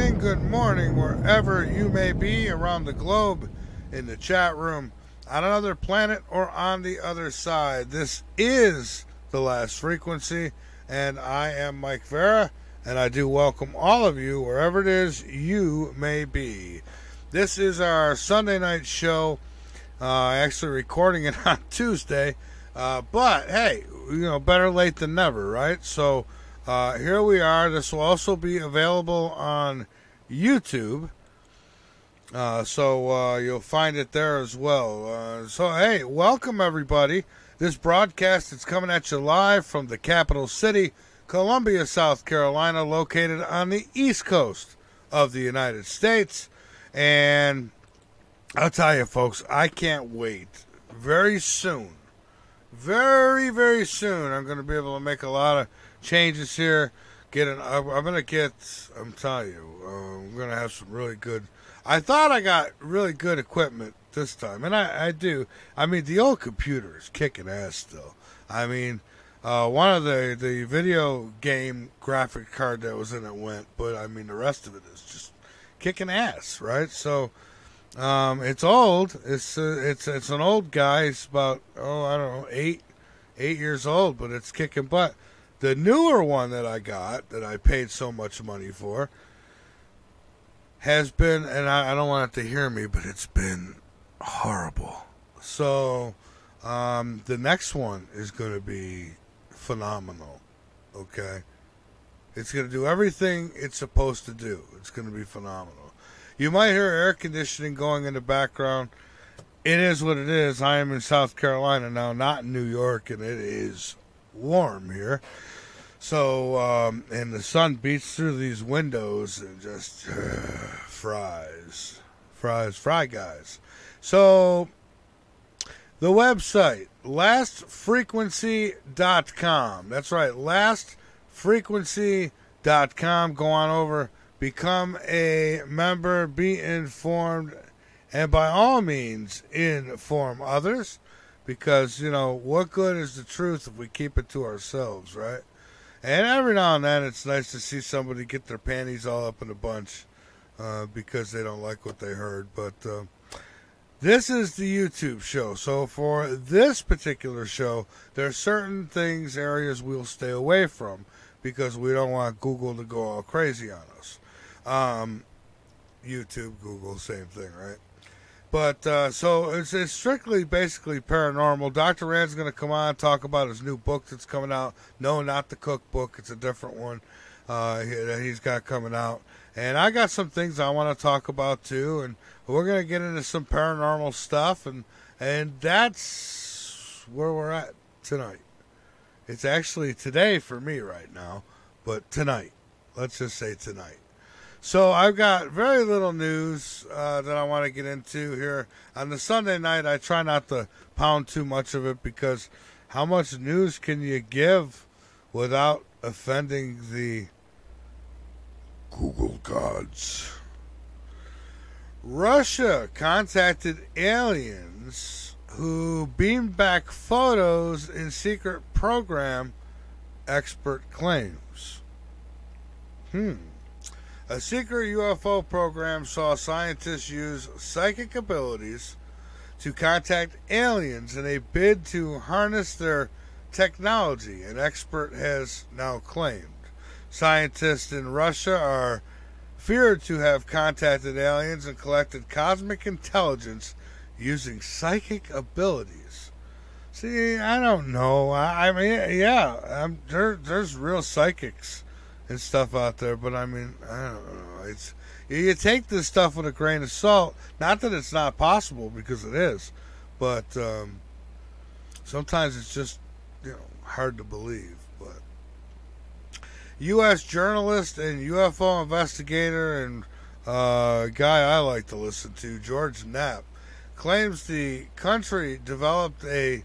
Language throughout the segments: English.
and good morning wherever you may be around the globe, in the chat room, on another planet, or on the other side. This is The Last Frequency, and I am Mike Vara, and I do welcome all of you wherever it is you may be. This is our Sunday night show, actually recording it on Tuesday, but hey, better late than never, right? So here we are. This will also be available on YouTube, so you'll find it there as well. So hey, welcome everybody. This broadcast is coming at you live from the capital city, Columbia, South Carolina, located on the east coast of the United States. And I'll tell you, folks, I can't wait. Very soon, very, very soon, I'm going to be able to make a lot of changes here. I'm telling you, I'm going to have some really good. I thought I got really good equipment this time, and I do. I mean, the old computer is kicking ass still. I mean, one of the video game graphic card that was in it went, but I mean, the rest of it is just kicking ass, right? So it's old. It's an old guy. It's about I don't know, eight years old, but it's kicking butt. The newer one that I got, that I paid so much money for, has been, and I don't want it to hear me, but it's been horrible. So the next one is going to be phenomenal. Okay, it's going to do everything it's supposed to do. It's going to be phenomenal. You might hear air conditioning going in the background. It is what it is. I am in South Carolina now, not in New York, and it is warm here. So, and the sun beats through these windows and just fry guys. So, the website, lastfrequency.com. That's right, lastfrequency.com. Go on over, become a member, be informed, and by all means, inform others. Because, what good is the truth if we keep it to ourselves, right? And every now and then it's nice to see somebody get their panties all up in a bunch because they don't like what they heard. But this is the YouTube show. So for this particular show, there are certain areas we'll stay away from because we don't want Google to go all crazy on us. YouTube, Google, same thing, right? But so it's strictly basically paranormal. Dr. Rand's going to come on and talk about his new book that's coming out. No, not the cookbook. It's a different one that he's got coming out. And I got some things I want to talk about too. And we're going to get into some paranormal stuff. And that's where we're at tonight. It's actually today for me right now. But tonight. Let's just say tonight. So I've got very little news that I want to get into here. On the Sunday night, I try not to pound too much of it because how much news can you give without offending the Google gods? Russia contacted aliens who beamed back photos in secret program, expert claims. A secret UFO program saw scientists use psychic abilities to contact aliens in a bid to harness their technology, an expert has now claimed. Scientists in Russia are feared to have contacted aliens and collected cosmic intelligence using psychic abilities. See, I don't know. I mean, yeah, there's real psychics and stuff out there, but I mean, I don't know. It's, you take this stuff with a grain of salt. Not that it's not possible, because it is, but sometimes it's just hard to believe. But U.S. journalist and UFO investigator and guy I like to listen to, George Knapp, claims the country developed a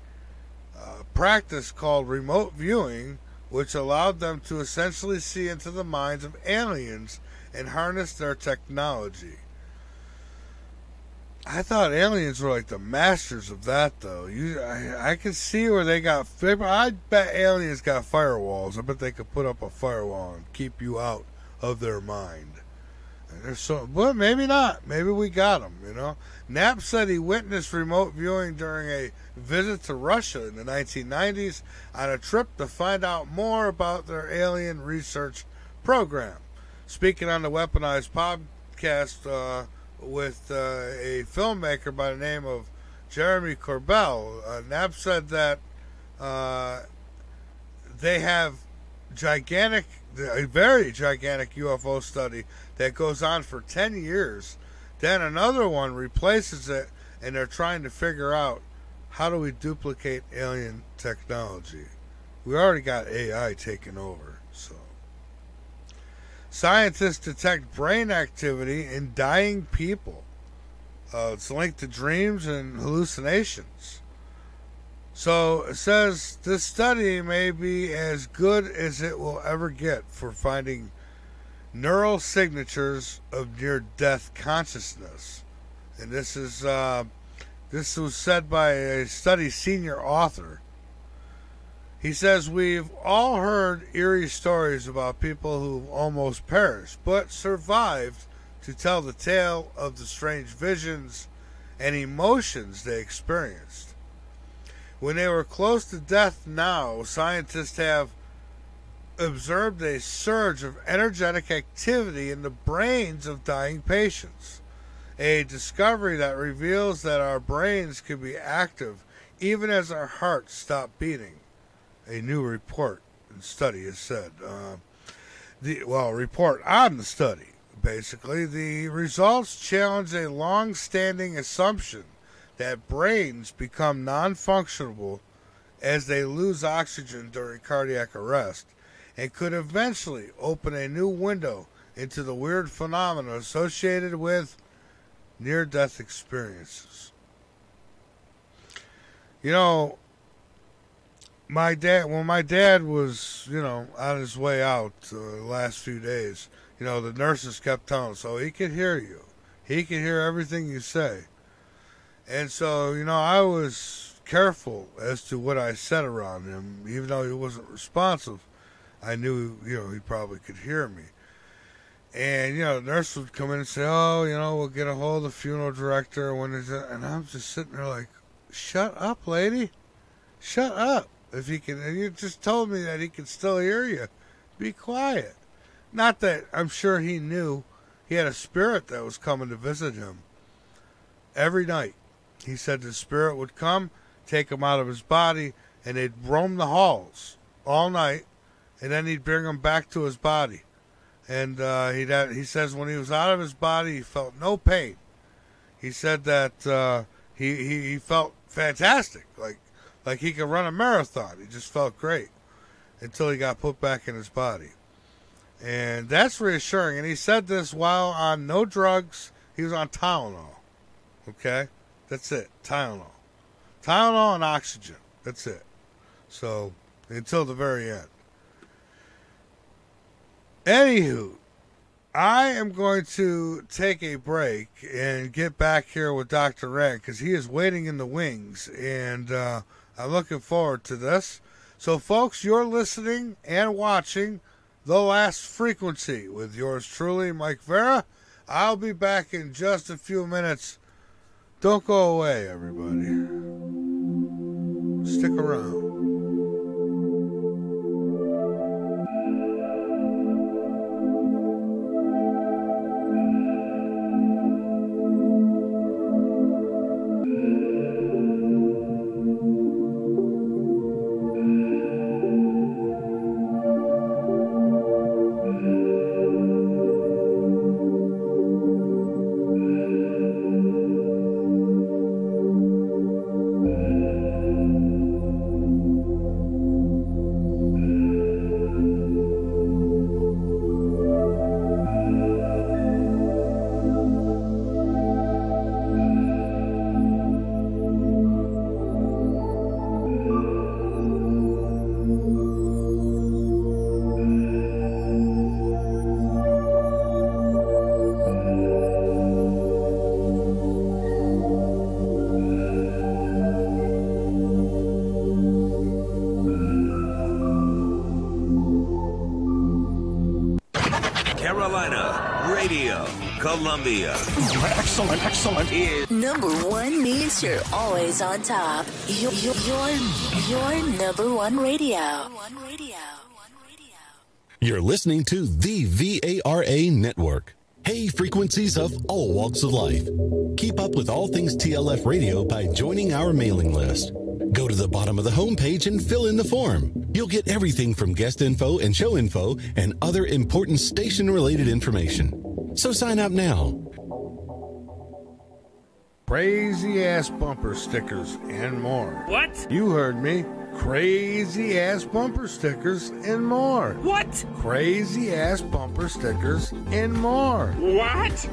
practice called remote viewing, which allowed them to essentially see into the minds of aliens and harness their technology. I thought aliens were like the masters of that, though. I can see where they got. I bet aliens got firewalls. I bet they could put up a firewall and keep you out of their mind. But maybe not. Maybe we got them, you know. Knapp said he witnessed remote viewing during a visit to Russia in the 1990s on a trip to find out more about their alien research program. Speaking on the Weaponized podcast with a filmmaker by the name of Jeremy Corbell, Knapp said that they have a very gigantic UFO study that goes on for 10 years. Then another one replaces it, and they're trying to figure out how do we duplicate alien technology. We already got AI taking over. So, scientists detect brain activity in dying people. It's linked to dreams and hallucinations. So it says this study may be as good as it will ever get for finding neural signatures of near-death consciousness. And this was said by a study senior author. He says, we've all heard eerie stories about people who almost perished, but survived to tell the tale of the strange visions and emotions they experienced. When they were close to death now, scientists have observed a surge of energetic activity in the brains of dying patients. A discovery that reveals that our brains can be active even as our hearts stop beating. A new report and study has said. Report on the study. Basically, the results challenge a long-standing assumption that brains become non-functional as they lose oxygen during cardiac arrest, and could eventually open a new window into the weird phenomena associated with near-death experiences. You know, when my dad was, on his way out the last few days, the nurses kept telling him, so he could hear you. He could hear everything you say. And so, I was careful as to what I said around him. Even though he wasn't responsive, I knew, he probably could hear me. And, the nurse would come in and say, oh, we'll get a hold of the funeral director. And I'm just sitting there like, shut up, lady. Shut up. If he can, and you just told me that he can still hear you. Be quiet. Not that I'm sure he knew he had a spirit that was coming to visit him every night. He said the spirit would come, take him out of his body, and they'd roam the halls all night, and then he'd bring him back to his body. And he says when he was out of his body, he felt no pain. He said that he felt fantastic, like he could run a marathon. He just felt great until he got put back in his body. And that's reassuring. And he said this while on no drugs. He was on Tylenol. Okay? That's it. Tylenol. Tylenol and oxygen. That's it. So, until the very end. Anywho, I am going to take a break and get back here with Dr. Red because he is waiting in the wings. And I'm looking forward to this. So, folks, you're listening and watching The Last Frequency with yours truly, Mike Vara. I'll be back in just a few minutes. Don't go away, everybody. Stick around. Carolina Radio, Columbia. Excellent, excellent. Number one means you're always on top. Your number one radio. You're listening to the VARA Network. Hey, frequencies of all walks of life. Keep up with all things TLF radio by joining our mailing list. Go to the bottom of the homepage and fill in the form. You'll get everything from guest info and show info and other important station-related information. So sign up now. Crazy ass bumper stickers and more. What? You heard me. Crazy ass bumper stickers and more. What? Crazy ass bumper stickers and more. What?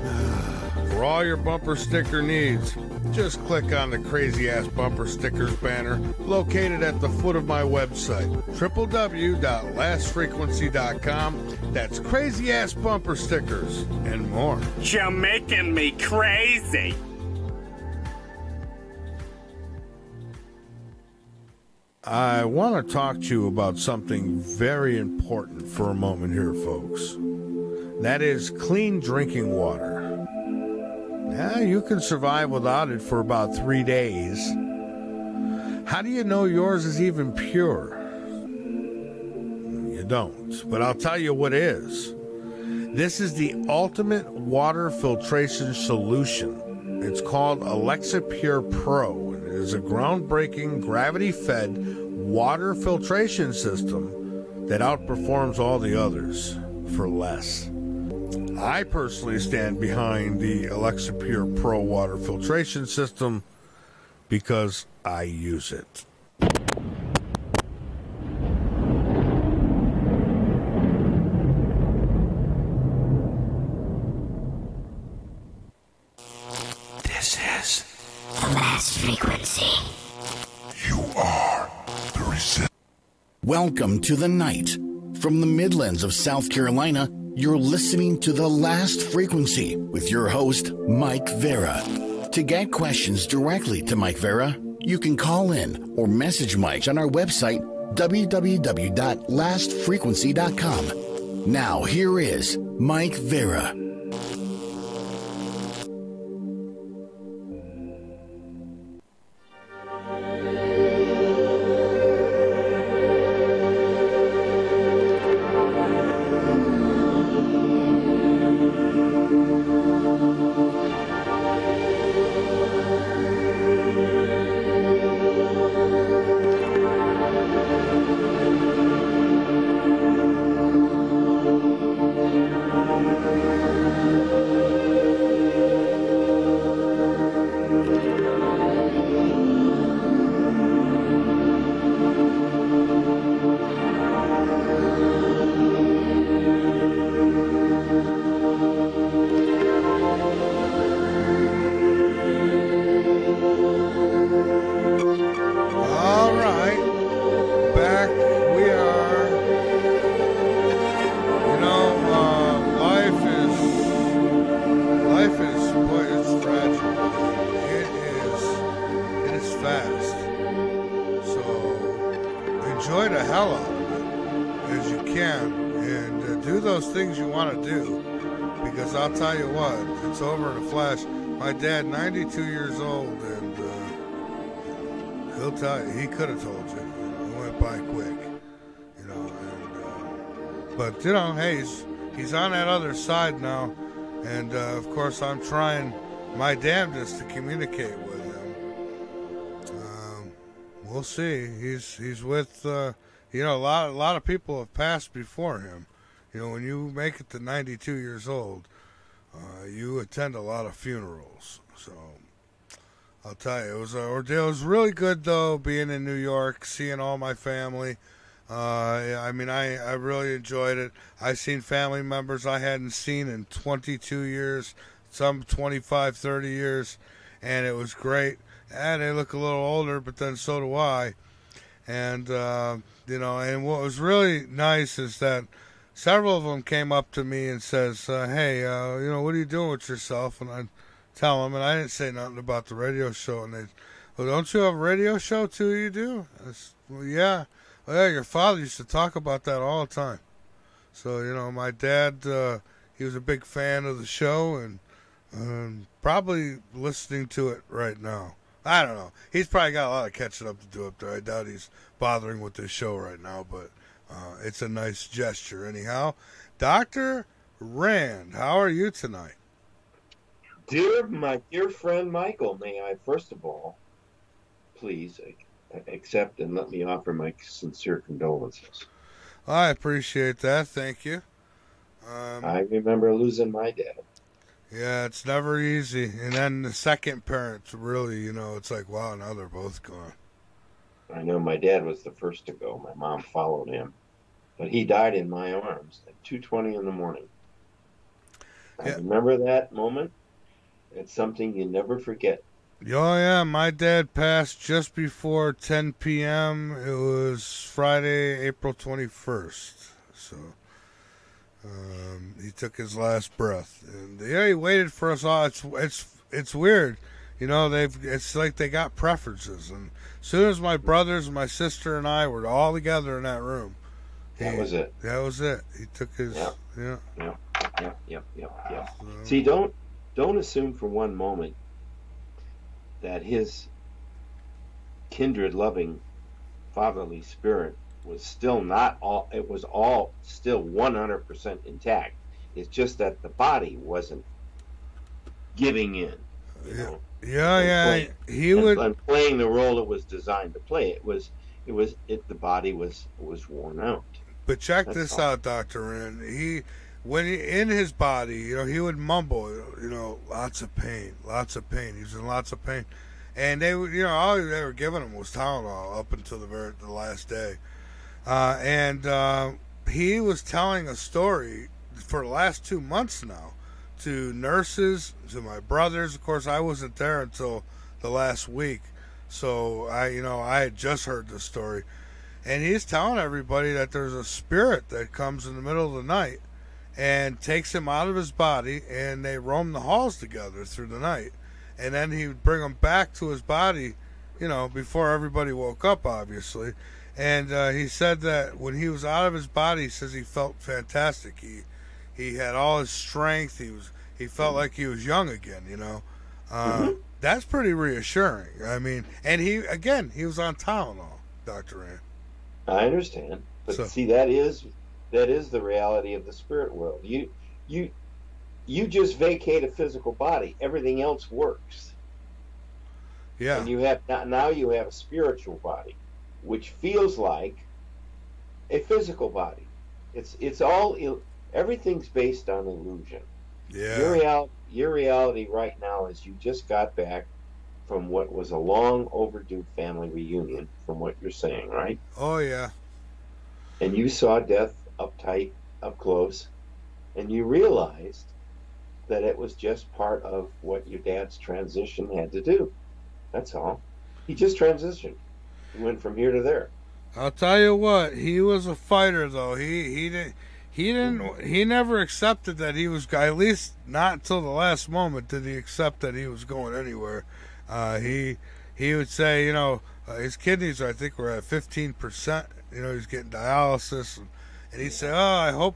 For all your bumper sticker needs, just click on the Crazy Ass Bumper Stickers banner located at the foot of my website, www.lastfrequency.com. That's Crazy Ass Bumper Stickers and more. You're making me crazy. I want to talk to you about something very important for a moment here, folks. That is clean drinking water. Yeah, you can survive without it for about 3 days. How do you know yours is even pure? You don't, but I'll tell you what is. This is the ultimate water filtration solution. It's called Alexa Pure Pro. It is a groundbreaking gravity-fed water filtration system that outperforms all the others for less. I personally stand behind the Alexa Pure Pro water filtration system because I use it. This is The last frequency. You are the resistance. Welcome to the night. From the Midlands of South Carolina, you're listening to The Last Frequency with your host, Mike Vara. To get questions directly to Mike Vara, you can call in or message Mike on our website, www.lastfrequency.com. Now, here is Mike Vara. My dad, 92 years old, and he'll tell you, he could have told you. It went by quick, but hey, he's on that other side now, and of course I'm trying my damnedest to communicate with him. We'll see. He's with a lot of people have passed before him. When you make it to 92 years old. You attend a lot of funerals, so I'll tell you, it was an ordeal. It was really good, though, being in New York, seeing all my family. I really enjoyed it. I seen family members I hadn't seen in 22 years, some 25, 30 years, and it was great. And they look a little older, but then so do I. And, and what was really nice is that several of them came up to me and says, hey, what are you doing with yourself? And I tell them, and I didn't say nothing about the radio show. And they, well, don't you have a radio show too, you do? I said, well, yeah. Well, yeah, your father used to talk about that all the time. So, my dad, he was a big fan of the show and probably listening to it right now. I don't know. He's probably got a lot of catching up to do up there. I doubt he's bothering with this show right now, but it's a nice gesture anyhow. Dr. Rand, how are you tonight? My dear friend Michael, may I first of all please accept and let me offer my sincere condolences. I appreciate that. Thank you. I remember losing my dad. Yeah, it's never easy. And then the second parents, really, it's like, wow, now they're both gone. I know my dad was the first to go. My mom followed him. But he died in my arms at 2:20 in the morning. I remember that moment. It's something you never forget. Oh, yeah. My dad passed just before 10 p.m. It was Friday, April 21st. So he took his last breath. And he waited for us all. It's weird. It's like they got preferences. And as soon as my brothers, my sister, and I were all together in that room, that was it. He took his. Yeah. So, see, don't assume for one moment that his kindred, loving, fatherly spirit was still not all. It was all still 100% intact. It's just that the body wasn't giving in. He would playing the role it was designed to play. The body was worn out. But check this out, Dr. Rand. When in his body, he would mumble, lots of pain. He was in lots of pain. And they would, all they were giving him was Tylenol up until the last day. And he was telling a story for the last 2 months now to nurses, to my brothers. Of course, I wasn't there until the last week. So I had just heard the story. And he's telling everybody that there's a spirit that comes in the middle of the night and takes him out of his body, and they roam the halls together through the night. And then he would bring him back to his body, before everybody woke up, obviously. And he said that when he was out of his body, he says he felt fantastic. He had all his strength. He felt like he was young again, That's pretty reassuring. I mean, and he was on Tylenol, Dr. Rand. I understand, but see, that is the reality of the spirit world. You just vacate a physical body; everything else works. Yeah. And you have a spiritual body, which feels like a physical body. It's all everything's based on illusion. Yeah. Your reality right now is you just got back from what was a long overdue family reunion, from what you're saying, right? Oh, yeah. And you saw death up close, and you realized that it was just part of what your dad's transition had to do. That's all. He just transitioned. He went from here to there. I'll tell you what, he was a fighter, though. He never accepted that he was, at least not until the last moment did he accept that he was going anywhere. He would say, his kidneys, I think, were at 15%. He's getting dialysis, and he'd say, I hope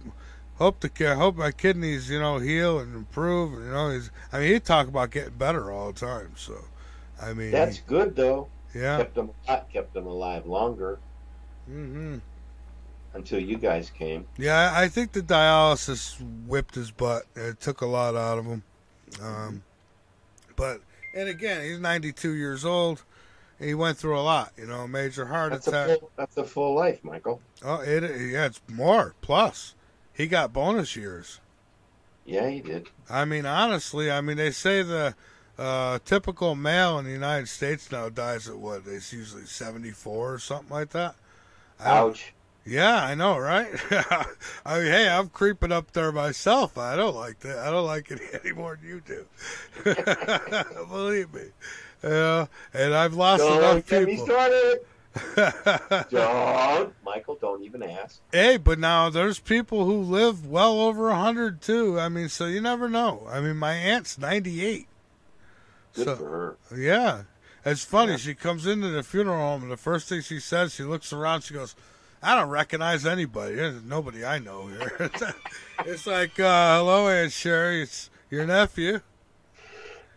my kidneys, heal and improve. He'd talk about getting better all the time. So, that's good though. Yeah, kept him alive longer. Mm-hmm. Until you guys came. Yeah, I think the dialysis whipped his butt. It took a lot out of him. And again, he's 92 years old. And he went through a lot, major heart attack. That's a full life, Michael. Oh, it's more. Plus, he got bonus years. Yeah, he did. Honestly, they say the typical male in the United States now dies at what? It's usually 74 or something like that. Ouch. Yeah, I know, right? Hey, I'm creeping up there myself. I don't like that. I don't like it any more than you do. Believe me. And I've lost enough people. Don't get me started. Michael, don't even ask. Hey, but now there's people who live well over 100 too. So you never know. My aunt's 98. Good for her. Yeah. It's funny. Yeah. She comes into the funeral home, and the first thing she says, she looks around, she goes, I don't recognize anybody. There's nobody I know here. It's like, hello, Aunt Sherry. It's your nephew.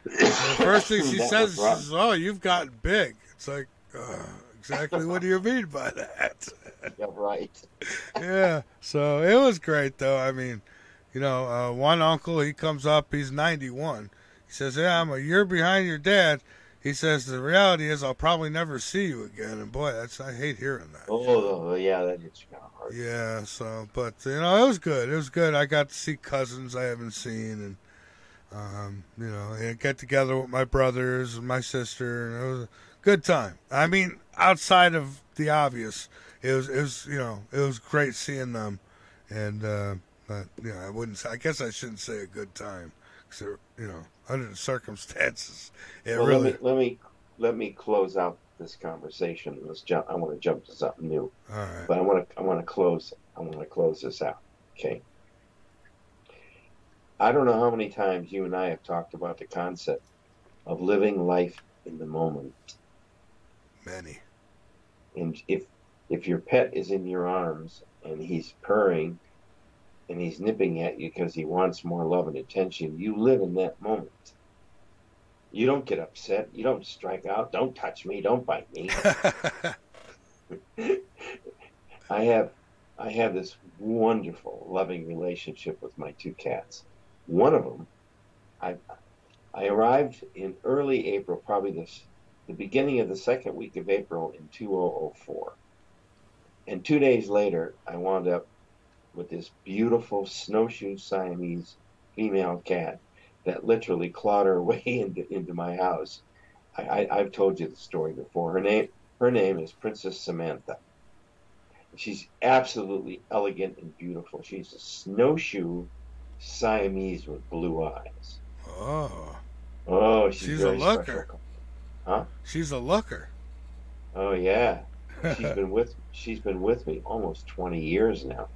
And the first thing she says is, oh, you've gotten big. It's like, exactly what do you mean by that? Yeah, right. Yeah, so it was great, though. I mean, one uncle, he comes up, he's 91. He says, yeah, I'm a year behind your dad. He says, the reality is I'll probably never see you again. And, boy, I hate hearing that. Oh, yeah, that gets kind of hard. Yeah, so, but, it was good. It was good. I got to see cousins I haven't seen, and, get together with my brothers and my sister, and it was a good time. I mean, outside of the obvious, it was great seeing them, and, but, I guess I shouldn't say a good time, because, under the circumstances, let me close out this conversation. I want to jump to something new. All right. But I want to close this out. Okay. I don't know how many times you and I have talked about the concept of living life in the moment. Many. And if your pet is in your arms and he's purring and he's nipping at you because he wants more love and attention, you live in that moment. You don't get upset. You don't strike out. Don't touch me. Don't bite me. I have this wonderful, loving relationship with my two cats. One of them, I arrived in early April, probably the beginning of the second week of April in 2004. And 2 days later, I wound up with this beautiful snowshoe Siamese female cat that literally clawed her way into my house. I've told you the story before. Her name is Princess Samantha. She's absolutely elegant and beautiful. She's a snowshoe Siamese with blue eyes. Oh, she's a very looker. special. Huh? She's a looker. Oh yeah. She's been with me almost 20 years now.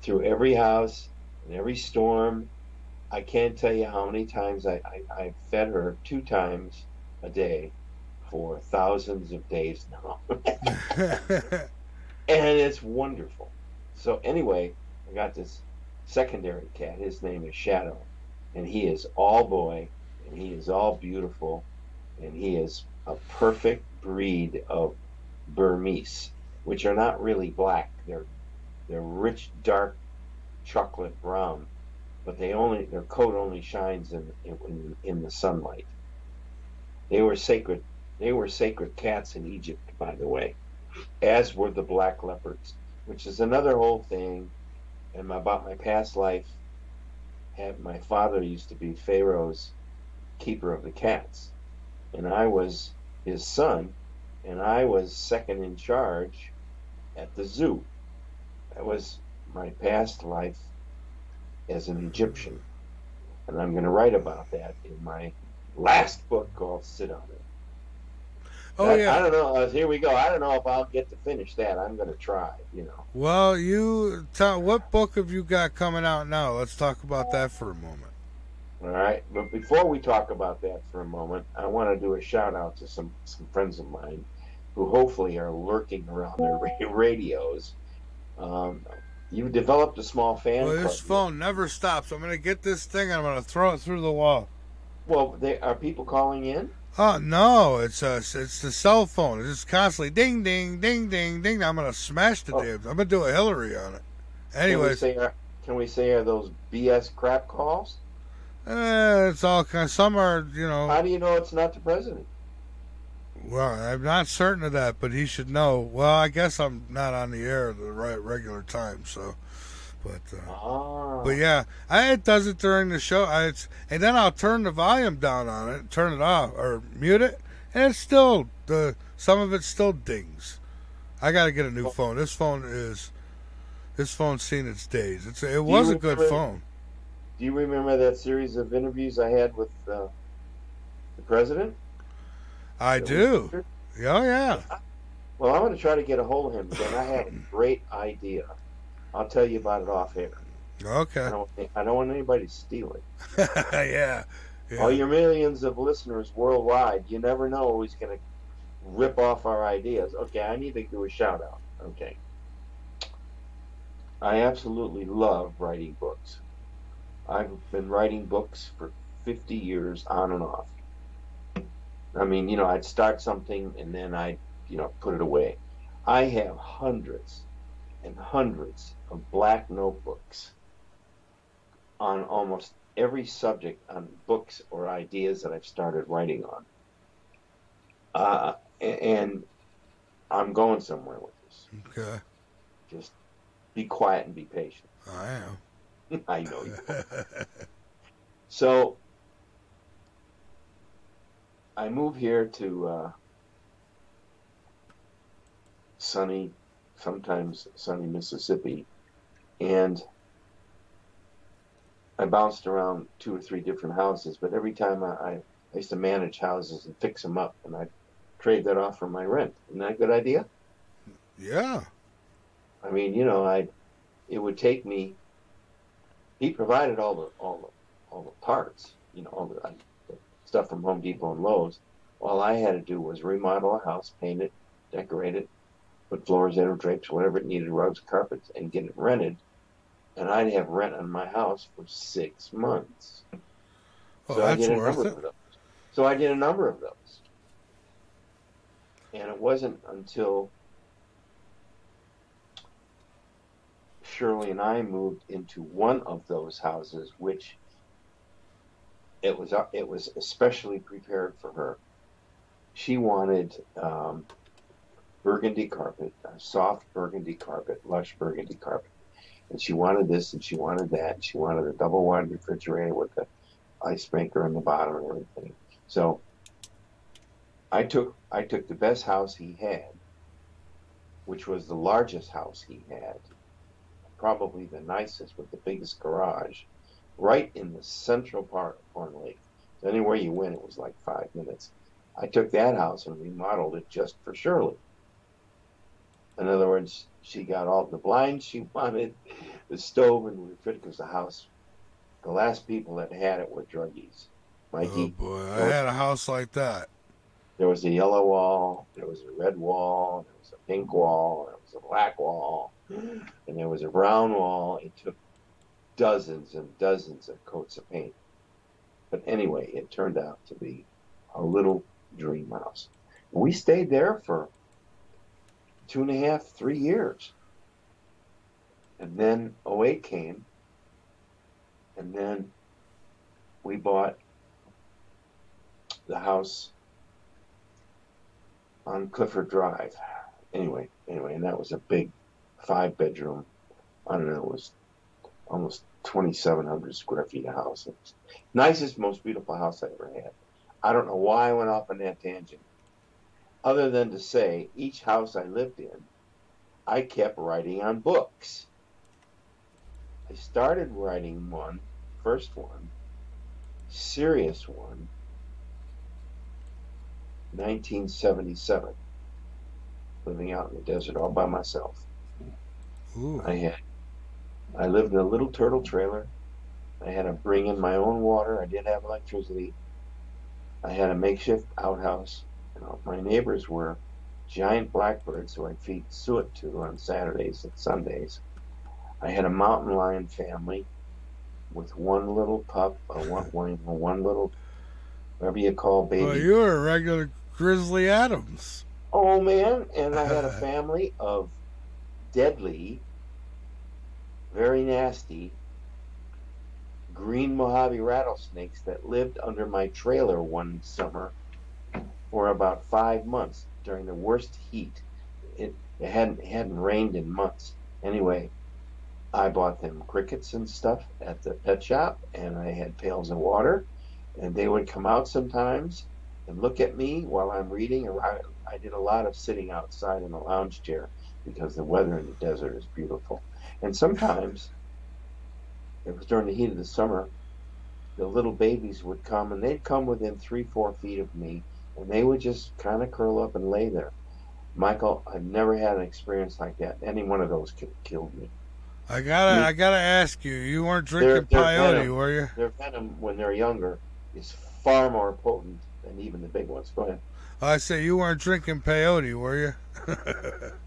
Through every house and every storm. I can't tell you how many times I fed her 2 times a day for thousands of days now. And it's wonderful. So anyway, I got this secondary cat. His name is Shadow. And he is all boy. And he is all beautiful. And he is a perfect breed of Burmese, which are not really black. They're rich, dark, chocolate brown. But their coat only shines in the sunlight. They were sacred cats in Egypt, by the way, as were the black leopards, which is another whole thing. And about my past life, my father used to be Pharaoh's keeper of the cats, and I was his son, and I was second in charge at the zoo. That was my past life as an Egyptian, and I'm going to write about that in my last book called Sit On It. Yeah. I don't know. Here we go. I don't know if I'll get to finish that. I'm going to try, Well, you tell, what book have you got coming out now? Let's talk about that for a moment. All right. But before we talk about that for a moment, I want to do a shout out to some friends of mine who hopefully are lurking around their radios. You've developed a small fan club. This phone never stops. I'm going to get this thing and I'm going to throw it through the wall. Well, are people calling in? Oh, no. It's the cell phone. It's just constantly ding, ding, ding, ding, ding. I'm going to smash the damn. I'm going to do a Hillary on it. Anyways. Can we say are those BS crap calls? It's all kind of, some are, How do you know it's not the president? Well, I'm not certain of that, but he should know. Well, I guess I'm not on the air at the regular time, so. But yeah, it does it during the show. And then I'll turn the volume down on it, turn it off, or mute it, and it's still some of it still dings. I got to get a new phone. This phone's seen its days. It was a good phone. Do you remember that series of interviews I had with the president? I do. Oh, yeah. Well, I'm going to try to get a hold of him because I have a great idea. I'll tell you about it off air. Okay. I don't want anybody to steal it. Yeah. All your millions of listeners worldwide, you never know who's going to rip off our ideas. Okay, I need to do a shout out. Okay. I absolutely love writing books. I've been writing books for 50 years on and off. I mean, I'd start something and then I'd, put it away. I have hundreds and hundreds of black notebooks on almost every subject on books or ideas that I've started writing on. And I'm going somewhere with this. Okay. Just be quiet and be patient. I am. I know you will. So I moved here to sometimes sunny Mississippi, and I bounced around 2 or 3 different houses, but every time I used to manage houses and fix them up, and I'd trade that off for my rent. Isn't that a good idea? Yeah. I mean, it would take me. He provided all the parts, all the stuff from Home Depot and Lowe's. All I had to do was remodel a house, paint it, decorate it, put floors in or drapes, whatever it needed, rugs, carpets, and get it rented. And I'd have rent on my house for 6 months. Oh, So that's worth it. So I did a number of those. And it wasn't until Shirley and I moved into one of those houses, which it was especially prepared for her. She wanted burgundy carpet, a soft burgundy carpet, lush burgundy carpet. And she wanted this and she wanted that. And she wanted a double-wide refrigerator with the ice maker in the bottom and everything. So I took the best house he had, which was the largest house he had, probably the nicest with the biggest garage, right in the central part of Horn Lake. So anywhere you went, it was like 5 minutes. I took that house and remodeled it just for Shirley. In other words, she got all the blinds she wanted, the stove and the refrigerator, because the last people that had it were druggies. Mikey. Oh boy, I had a house like that. There was a yellow wall, there was a red wall, there was a pink wall, there was a black wall, and there was a brown wall. It took dozens and dozens of coats of paint. But anyway, it turned out to be a little dream house. We stayed there for 2.5, 3 years. And then '08 came, and then we bought the house on Clifford Drive. Anyway, and that was a big 5-bedroom. I don't know, it was almost 2,700 square feet of house. It was the nicest, most beautiful house I ever had. I don't know why I went off on that tangent, other than to say each house I lived in, I kept writing on books. I started writing first one, serious one, 1977, living out in the desert all by myself. Ooh. I lived in a little turtle trailer. I had to bring in my own water. I didn't have electricity. I had a makeshift outhouse. My neighbors were giant blackbirds who I'd feed suet to on Saturdays and Sundays. I had a mountain lion family with one little pup, one little, whatever you call baby. Well, you were a regular Grizzly Adams. Oh, man. And I had a family of deadly, very nasty, green Mojave rattlesnakes that lived under my trailer one summer for about 5 months during the worst heat. It hadn't rained in months. Anyway, I bought them crickets and stuff at the pet shop, and I had pails of water, and they would come out sometimes and look at me while I'm reading. I did a lot of sitting outside in a lounge chair because the weather in the desert is beautiful. And sometimes, it was during the heat of the summer, the little babies would come, and they'd come within 3-4 feet of me, and they would just kind of curl up and lay there. Michael, I've never had an experience like that. Any one of those could have killed me. I gotta ask you, you weren't drinking peyote, venom, were you? Their venom, when they're younger, is far more potent than even the big ones. Go ahead. I say you weren't drinking peyote, were you?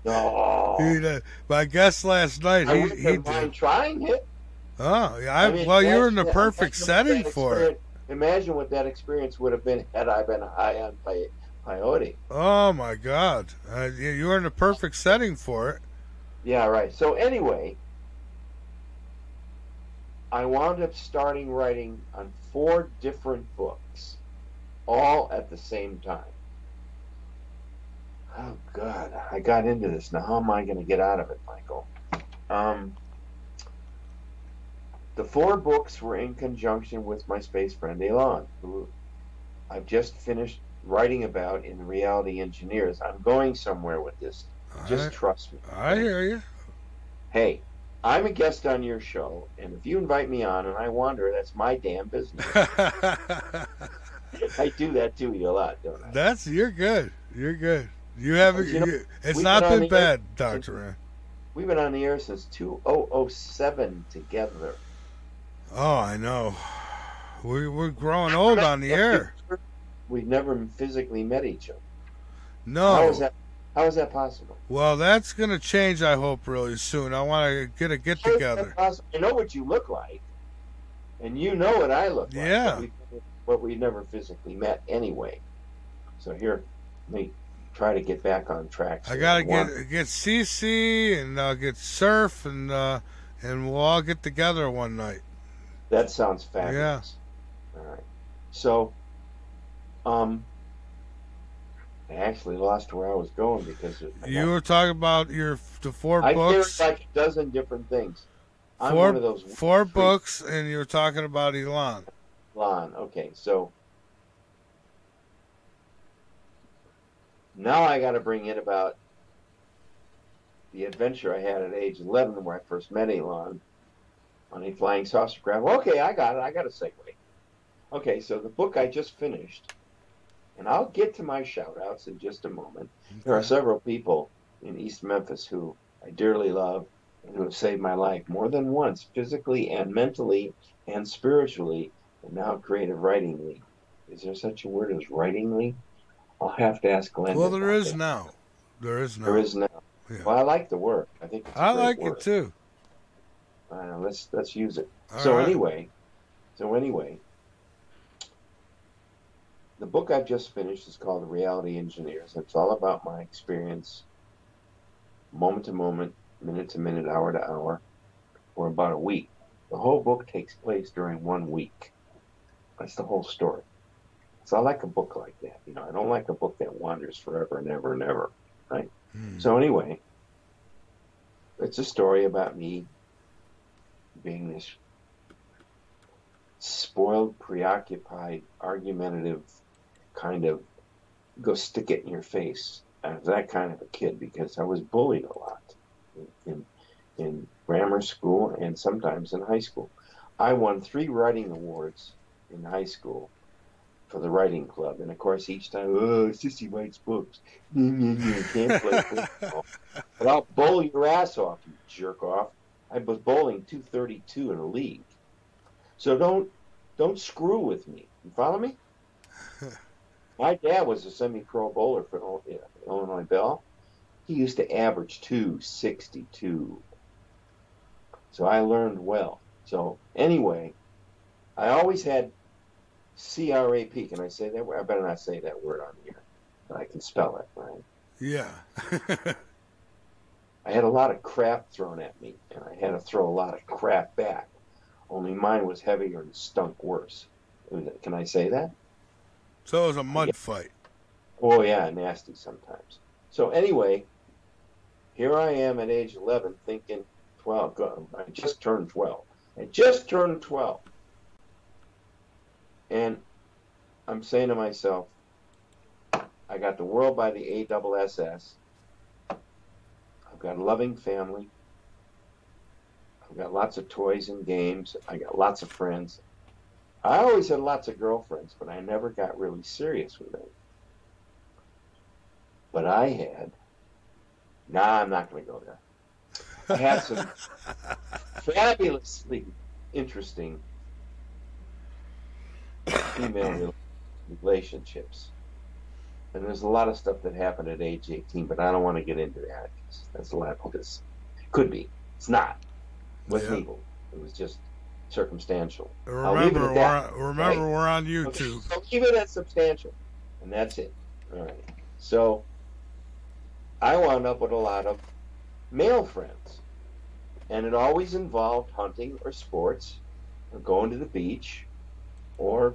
No. My guest last night, I he wouldn't did. mind trying it. Oh, yeah. I mean, Well, you were in the imagine perfect what setting that for it. Imagine what that experience would have been had I been high on peyote. Oh my God, you were in the perfect setting for it. Yeah, right. So anyway, I wound up starting writing on 4 different books, all at the same time. Oh God, I got into this. Now, how am I going to get out of it, Michael? The 4 books were in conjunction with my space friend Elon, who I've just finished writing about in Reality Engineers. I'm going somewhere with this. Just trust me. I hear you. Hey, I'm a guest on your show, and if you invite me on and I wander, that's my damn business. I do that to you a lot, don't I? You're good. You're good. You haven't. It's not been bad, Dr. Rand. We've been on the air since 2007 together. Oh, I know. We're growing old on the air. We've never physically met each other. No. How is that possible? Well, that's going to change, I hope, really soon. I want to get together. I know what you look like, and you know what I look like. Yeah. But we never physically met anyway. So here, let me try to get back on track. I got to get CC and get Surf, and we'll all get together one night. That sounds fabulous. Yeah. All right. So, I actually lost where I was going because you were talking about the 4 books. I books. hear like a dozen different things. I'm one of those 4 books, and you were talking about Elon. Elon. Okay, so now I got to bring in about the adventure I had at age 11 where I first met Elon on a flying saucer craft. Okay, I got it. I got a segue. Okay, so the book I just finished, and I'll get to my shout-outs in just a moment. Okay. There are several people in East Memphis who I dearly love and who have saved my life more than once, physically and mentally and spiritually, and now Creative Writing League. Is there such a word as Writing League? I'll have to ask Glenn. Well, there is now. There is now. Yeah. Well, I like the word. I think it's a great like word. It too. Let's use it. All so right. anyway, the book I've just finished is called Reality Engineers. It's all about my experience, moment to moment, minute to minute, hour to hour, for about a week. The whole book takes place during 1 week. That's the whole story. So I like a book like that. I don't like a book that wanders forever and ever and ever, right? So anyway, it's a story about me being this spoiled, preoccupied, argumentative kind of go stick it in your face. I was that kind of a kid because I was bullied a lot in grammar school and sometimes in high school. I won 3 writing awards in high school for the writing club, and of course each time, sissy writes books. You can't play football. But I'll bowl your ass off, you jerk off. I was bowling 232 in a league. So don't screw with me. You follow me? My dad was a semi-pro bowler for Illinois Bell. He used to average 262. So I learned well. So anyway, I always had CRAP. Can I say that word? I better not say that word on here. I can spell it, right? Yeah. I had a lot of crap thrown at me, and I had to throw a lot of crap back. Only mine was heavier and stunk worse. Can I say that? So it was a mud fight. Oh, yeah, nasty sometimes. So anyway, here I am at age 11 thinking, 12. I just turned 12. And I'm saying to myself, I got the world by the ASSS. I've got a loving family. I've got lots of toys and games. I got lots of friends. I always had lots of girlfriends, but I never got really serious with them. But I had, I'm not going to go there. I had some fabulously interesting female relationships. And there's a lot of stuff that happened at age 18, but I don't want to get into that. That's a lot of this. Could be. It's not. It wasn't evil. It was just circumstantial. Remember, right? we're on YouTube. So leave it at substantial. And that's it. All right. So I wound up with a lot of male friends. And it always involved hunting or sports or going to the beach or,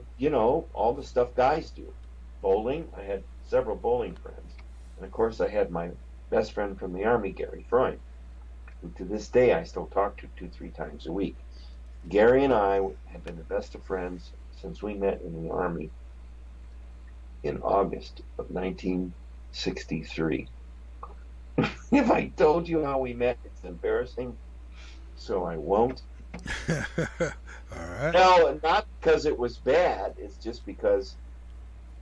all the stuff guys do. Bowling. I had several bowling friends. And, of course, I had my best friend from the Army, Gary Freund, who to this day I still talk to 2-3 times a week. Gary and I have been the best of friends since we met in the Army in August of 1963. If I told you how we met, it's embarrassing, so I won't. All right. No, not because it was bad. It's just because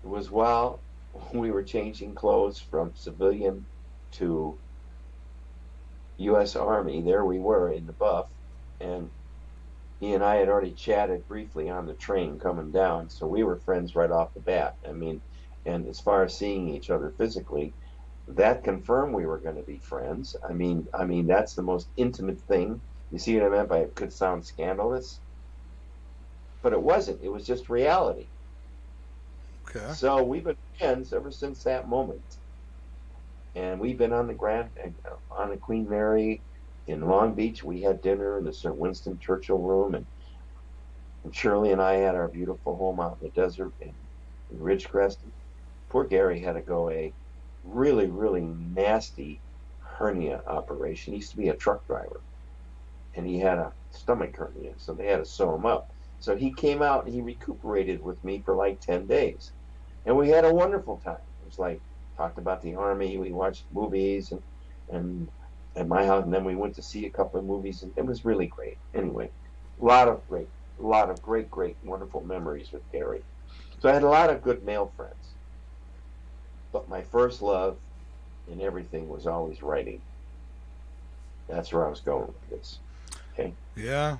it was while we were changing clothes from civilian to U.S. Army. There we were in the buff, and he and I had already chatted briefly on the train coming down, so we were friends right off the bat. I mean, and as far as seeing each other physically, that confirmed we were going to be friends. I mean, that's the most intimate thing. You see what I meant by it could sound scandalous? But it wasn't. It was just reality. Okay. So we've been friends ever since that moment. And we've been on the Queen Mary in Long Beach. We had dinner in the Sir Winston Churchill room, and Shirley and I had our beautiful home out in the desert in Ridgecrest. Poor Gary had to go a really, really nasty hernia operation. He used to be a truck driver, and he had a stomach hernia, so they had to sew him up. So he came out and he recuperated with me for like 10 days. And we had a wonderful time. It was like, talked about the Army, we watched movies and at my house, and then we went to see a couple of movies, and it was really great. Anyway, a lot of great, wonderful memories with Gary. So I had a lot of good male friends. But my first love in everything was always writing. That's where I was going with this. Okay? Yeah,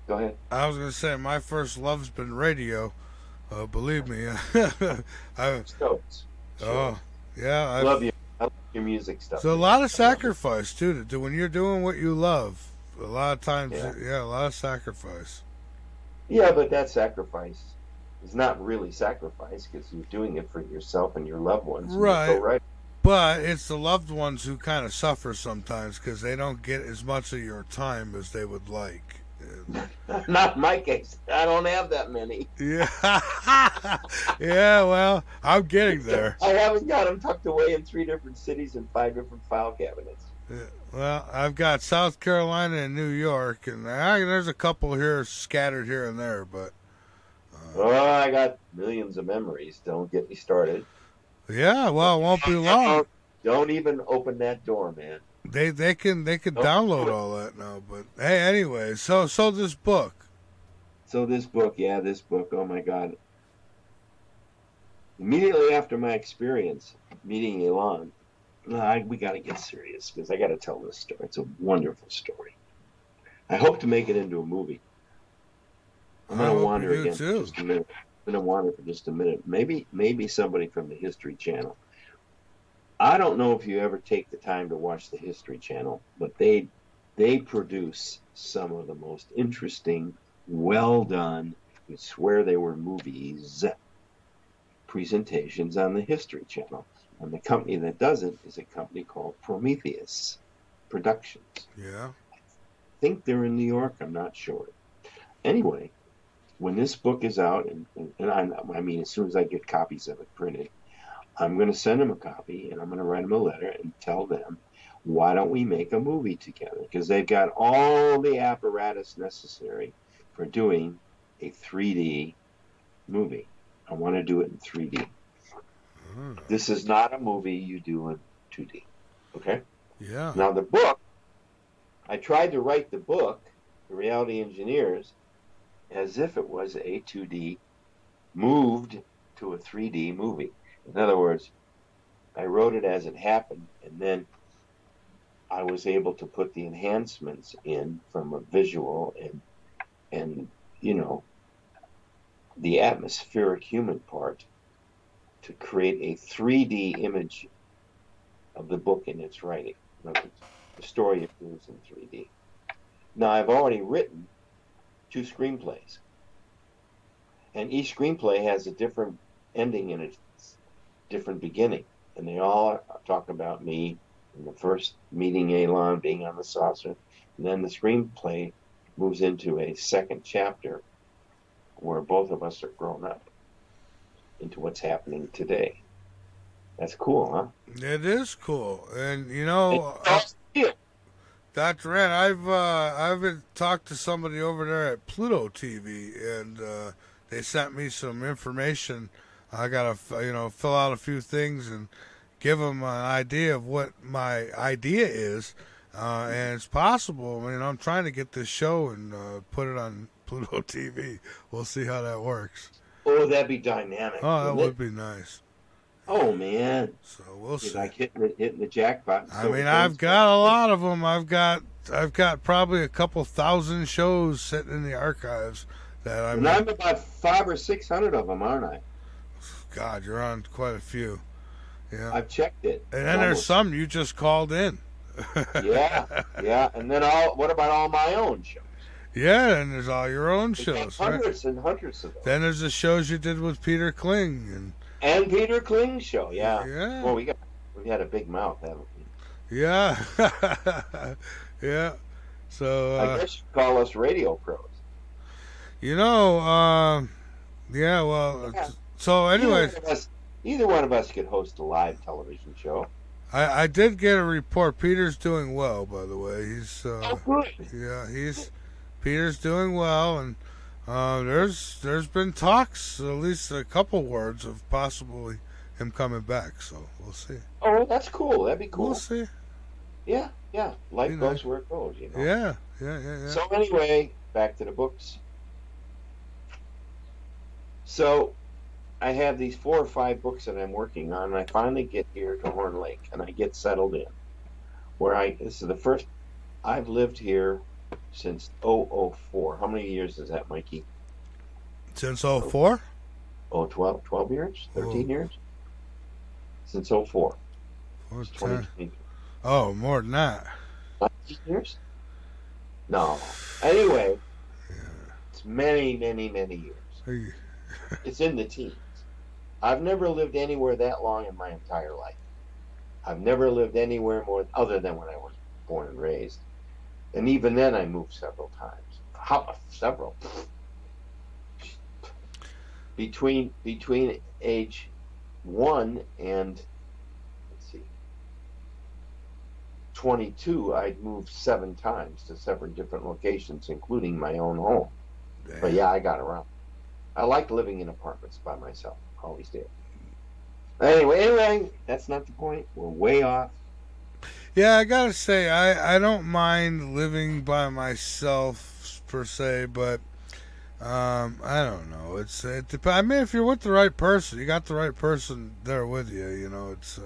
Go ahead. I was going to say, my first love's been radio. Believe me. Stokes. Oh, yeah. I love you. I love your music stuff. So a lot of sacrifice, too, when you're doing what you love. A lot of times, a lot of sacrifice. Yeah, but that sacrifice is not really sacrifice because you're doing it for yourself and your loved ones. Right. But it's the loved ones who kind of suffer sometimes because they don't get as much of your time as they would like. Not in my case. I don't have that many. Yeah. Yeah, well, I'm getting there. I haven't got them tucked away in 3 different cities and 5 different file cabinets. Yeah, well, I've got South Carolina and New York, and there's a couple here scattered here and there, but... I got millions of memories. Don't get me started. Yeah, well, it won't be long. Don't even open that door, man. They can download all that now, but hey, anyway, so this book. So this book, oh my God. Immediately after my experience meeting Elon, we got to get serious because I got to tell this story. It's a wonderful story. I hope to make it into a movie. I'm going to wander again for just a minute. I'm going to wander for just a minute. Maybe somebody from the History Channel. I don't know if you ever take the time to watch the History Channel, but they produce some of the most interesting, well done, I swear they were movies, presentations on the History Channel. And the company that does it is a company called Prometheus Productions. Yeah. I think they're in New York. I'm not sure. Anyway, when this book is out, and I mean, as soon as I get copies of it printed, I'm going to send them a copy, and I'm going to write them a letter and tell them, why don't we make a movie together? Because they've got all the apparatus necessary for doing a 3D movie. I want to do it in 3D. This is not a movie you do in 2D. Okay? Yeah. Now, the book, I tried to write the book, The Reality Engineers, as if it was a 2D moved to a 3D movie. In other words, I wrote it as it happened, and then I was able to put the enhancements in from a visual and the atmospheric human part to create a 3D image of the book in its writing. In other words, the story appears in 3D. Now, I've already written 2 screenplays, and each screenplay has a different ending and a different beginning, and they all talk about me in the first meeting Elon, being on the saucer, and then the screenplay moves into a second chapter where both of us are grown up into what's happening today. That's cool, huh? It is cool, and Dr. Rand, I've talked to somebody over there at Pluto TV, and they sent me some information. I gotta fill out a few things and give them an idea of what my idea is, and it's possible. I mean, I'm trying to get this show and put it on Pluto TV. We'll see how that works. Oh, that'd be dynamic. Oh, that would be nice. Oh man! So we'll see. Like hitting the jackpot. I mean, I've got a lot of them. I've got probably a couple thousand shows sitting in the archives that I'm about 500 or 600 of them, aren't I? God, you're on quite a few. Yeah, I've checked it. And then there's some you just called in. yeah. And then what about all my own shows? Yeah, and there's all your own shows. Hundreds and hundreds of them. Then there's the shows you did with Peter Kling and Peter Kling's show. Yeah. Yeah. Well, we had a big mouth, haven't we? Yeah. Yeah. So I guess you call us radio pros. Yeah. Well. Yeah. So, anyways, either one of us could host a live television show. I did get a report. Peter's doing well, by the way. He's good. Yeah, Peter's doing well, and there's been talks, at least a couple words of possibly him coming back. So we'll see. Oh, that's cool. That'd be cool. We'll see. Yeah. Life goes where it goes, you know. Yeah. So anyway, back to the books. So I have these 4 or 5 books that I'm working on, and I finally get here to Horn Lake, and I get settled in. This is the first, I've lived here since 2004. How many years is that, Mikey? Since 2004? 12 years? 13 years? Since 2004. 20. Oh, more than that. 19 years? No. Anyway, it's many, many, many years. It's in the teens. I've never lived anywhere that long in my entire life. I've never lived anywhere more other than when I was born and raised. And even then I moved several times. Several. Between age 1 and 22, I'd moved 7 times to 7 different locations, including my own home. Damn. But yeah, I got around. I liked living in apartments by myself. Always did. Anyway, that's not the point. We're way off. Yeah, I gotta say, I don't mind living by myself per se, but I don't know. I mean, if you're with the right person, you got the right person there with you. You know, it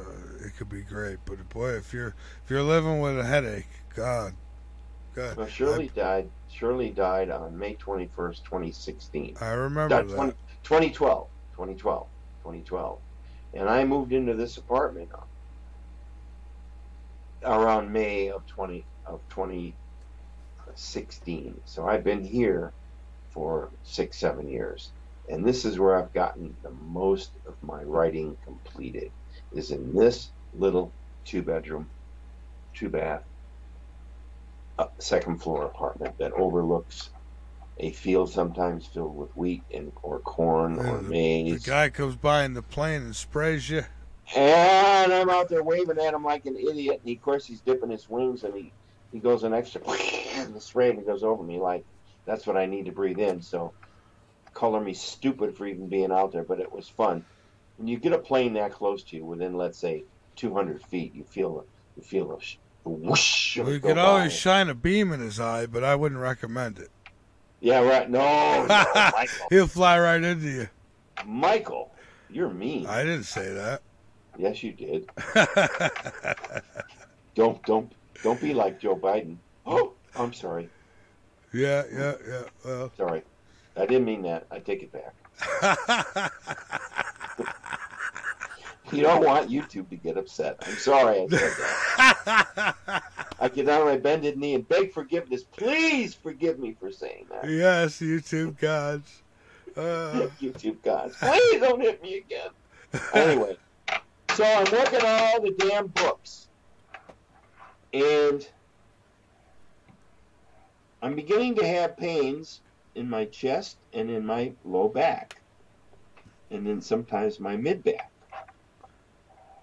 could be great. But boy, if you're living with a headache, God. Well, Shirley died on May 21st, 2016. I remember that. 2012. And I moved into this apartment around May of 2016. So I've been here for 6-7 years. And this is where I've gotten the most of my writing completed, is in this little 2-bedroom, 2-bath, second floor apartment that overlooks a field sometimes filled with wheat or corn or maize. The guy comes by in the plane and sprays you. And I'm out there waving at him like an idiot. And of course he's dipping his wings, and he goes an extra and the spray, and he goes over me like that's what I need to breathe in. So color me stupid for even being out there, but it was fun. When you get a plane that close to you, within let's say 200 feet, you feel a whoosh. Well, you could always shine a beam in his eye, but I wouldn't recommend it. Yeah, right. No, Michael. He'll fly right into you. Michael, you're mean. I didn't say that. Yes, you did. Don't be like Joe Biden. Oh, I'm sorry. Yeah. Well, sorry, I didn't mean that. I take it back. You don't want YouTube to get upset. I'm sorry I said that. I get down on my bended knee and beg forgiveness. Please forgive me for saying that. Yes, YouTube gods. YouTube gods. Please don't hit me again. Anyway, so I'm working on all the damn books. And I'm beginning to have pains in my chest and in my low back. And then sometimes my mid back.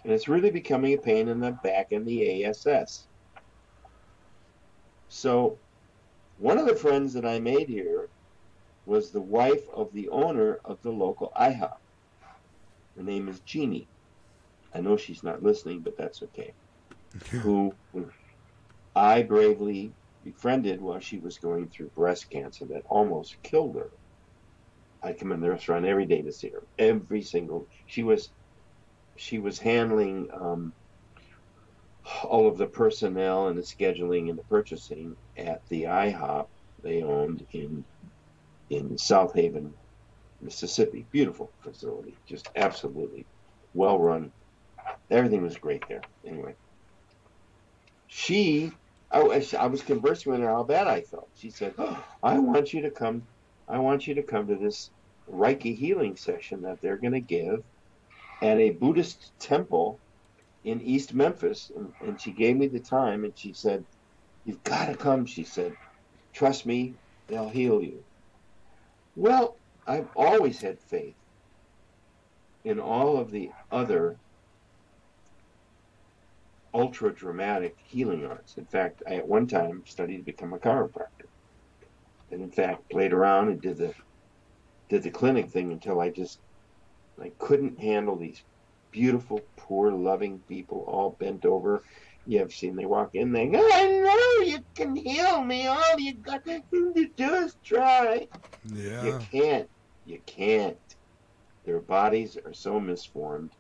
And it's really becoming a pain in the back and the ASS. So one of the friends that I made here was the wife of the owner of the local IHOP. Her name is Jeannie. I know she's not listening, but that's okay. Who I bravely befriended while she was going through breast cancer that almost killed her. I come in the restaurant every day to see her. Every single. She was handling all of the personnel and the scheduling and the purchasing at the IHOP they owned in South Haven, Mississippi. Beautiful facility, just absolutely well run. Everything was great there. Anyway, I was conversing with her how bad I felt. She said, "Oh, I want you to come to this Reiki healing session that they're going to give at a Buddhist temple in East Memphis." And she gave me the time, and she said, "You've got to come," she said. "Trust me, they'll heal you." Well, I've always had faith in all of the other ultra-dramatic healing arts. In fact, I at one time studied to become a chiropractor. And in fact, played around and did the clinic thing until I couldn't handle these beautiful, poor, loving people all bent over. You have seen they walk in, they go, "I know you can heal me. All you got to do is try." Yeah. You can't. Their bodies are so misformed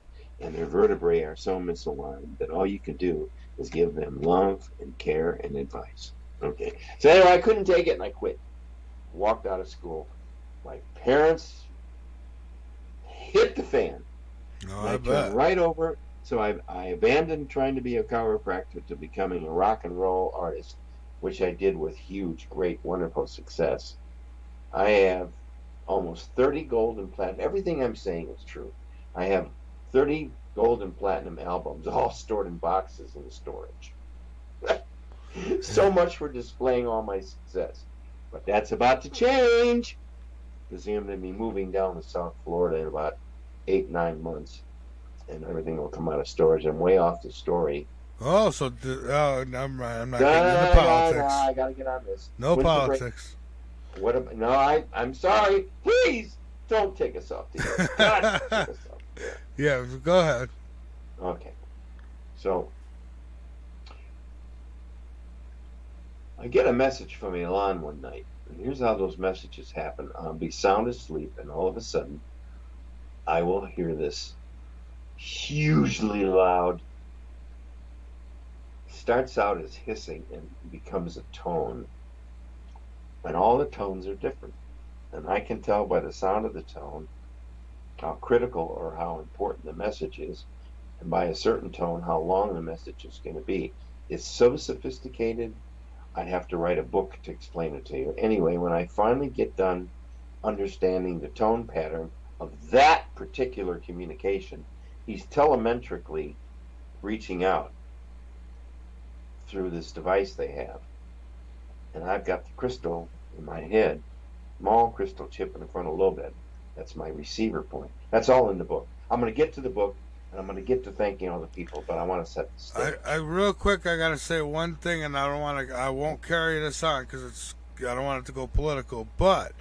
and their vertebrae are so misaligned that all you can do is give them love and care and advice. Okay. So anyway, I couldn't take it and I quit. Walked out of school. My parents hit the fan. Oh, I turned right over. So I abandoned trying to be a chiropractor to becoming a rock and roll artist, which I did with huge, great, wonderful success. I have almost 30 gold and platinum. Everything I'm saying is true. I have 30 gold and platinum albums, all stored in boxes in storage. So much for displaying all my success. But that's about to change, because I'm going to be moving down to South Florida in about 8-9 months. And everything will come out of storage. I'm way off the story. Oh, so never mind. I'm not getting into politics. I gotta get on this. No politics. I'm sorry. Please don't take us off the air. God, take us off the air. Yeah, go ahead. Okay. So I get a message from Elon one night, and here's how those messages happen. I'll be sound asleep, and all of a sudden, I will hear this hugely loud. Starts out as hissing and becomes a tone. And all the tones are different. And I can tell by the sound of the tone how critical or how important the message is, and by a certain tone how long the message is going to be. It's so sophisticated, I'd have to write a book to explain it to you. Anyway, when I finally get done understanding the tone pattern of that particular communication, he's telemetrically reaching out through this device they have. And I've got the crystal in my head, small crystal chip in the frontal lobe. That's my receiver point. That's all in the book. I'm going to get to the book, and I'm going to get to thanking all the people, but I want to set the stage. I real quick, I got to say one thing, and I won't carry this on because I don't want it to go political. But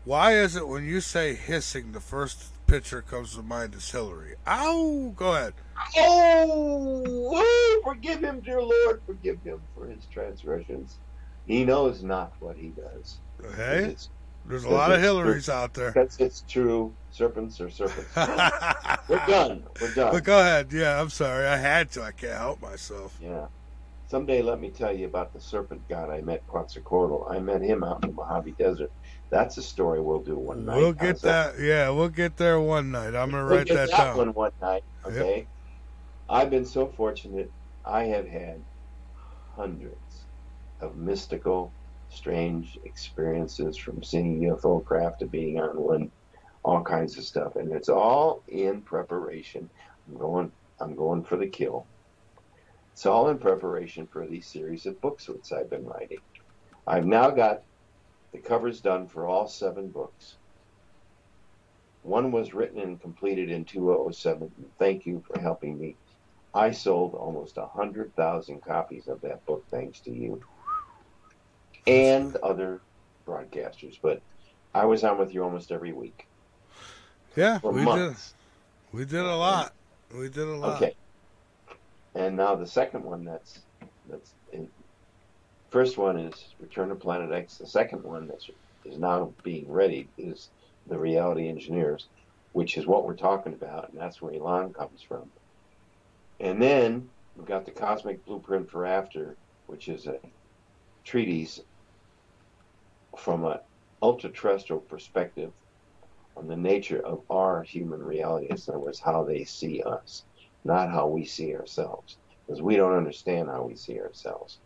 why is it when you say hissing, the first picture comes to mind is Hillary? Ow! Go ahead. Oh, forgive him, dear Lord, forgive him for his transgressions. He knows not what he does. Hey, there's a lot of Hillarys out there. Because it's true. Serpents are serpents. We're done. But go ahead. Yeah, I'm sorry. I had to. I can't help myself. Yeah. Someday, let me tell you about the serpent god I met, Quetzalcoatl. I met him out in the Mojave Desert. That's a story we'll do one night. We'll get that. Yeah, we'll get there one night. I'm gonna write that down. One night. Okay. Yep. I've been so fortunate. I have had hundreds of mystical, strange experiences, from seeing UFO craft to being on one, all kinds of stuff, and it's all in preparation. I'm going for the kill. It's all in preparation for these series of books which I've been writing. I've now got the covers done for all 7 books. One was written and completed in 2007. Thank you for helping me. I sold almost 100,000 copies of that book, thanks to you and other broadcasters. But I was on with you almost every week. Yeah, for months. We did a lot. We did a lot. Okay. And now the second one, that's in, first one is Return to Planet X. The second one that is now being ready is The Reality Engineers, which is what we're talking about, and that's where Elon comes from. And then we've got the Cosmic Blueprint for After, which is a treatise from an ultra-terrestrial perspective on the nature of our human reality. In other words, how they see us, not how we see ourselves, because we don't understand how we see ourselves.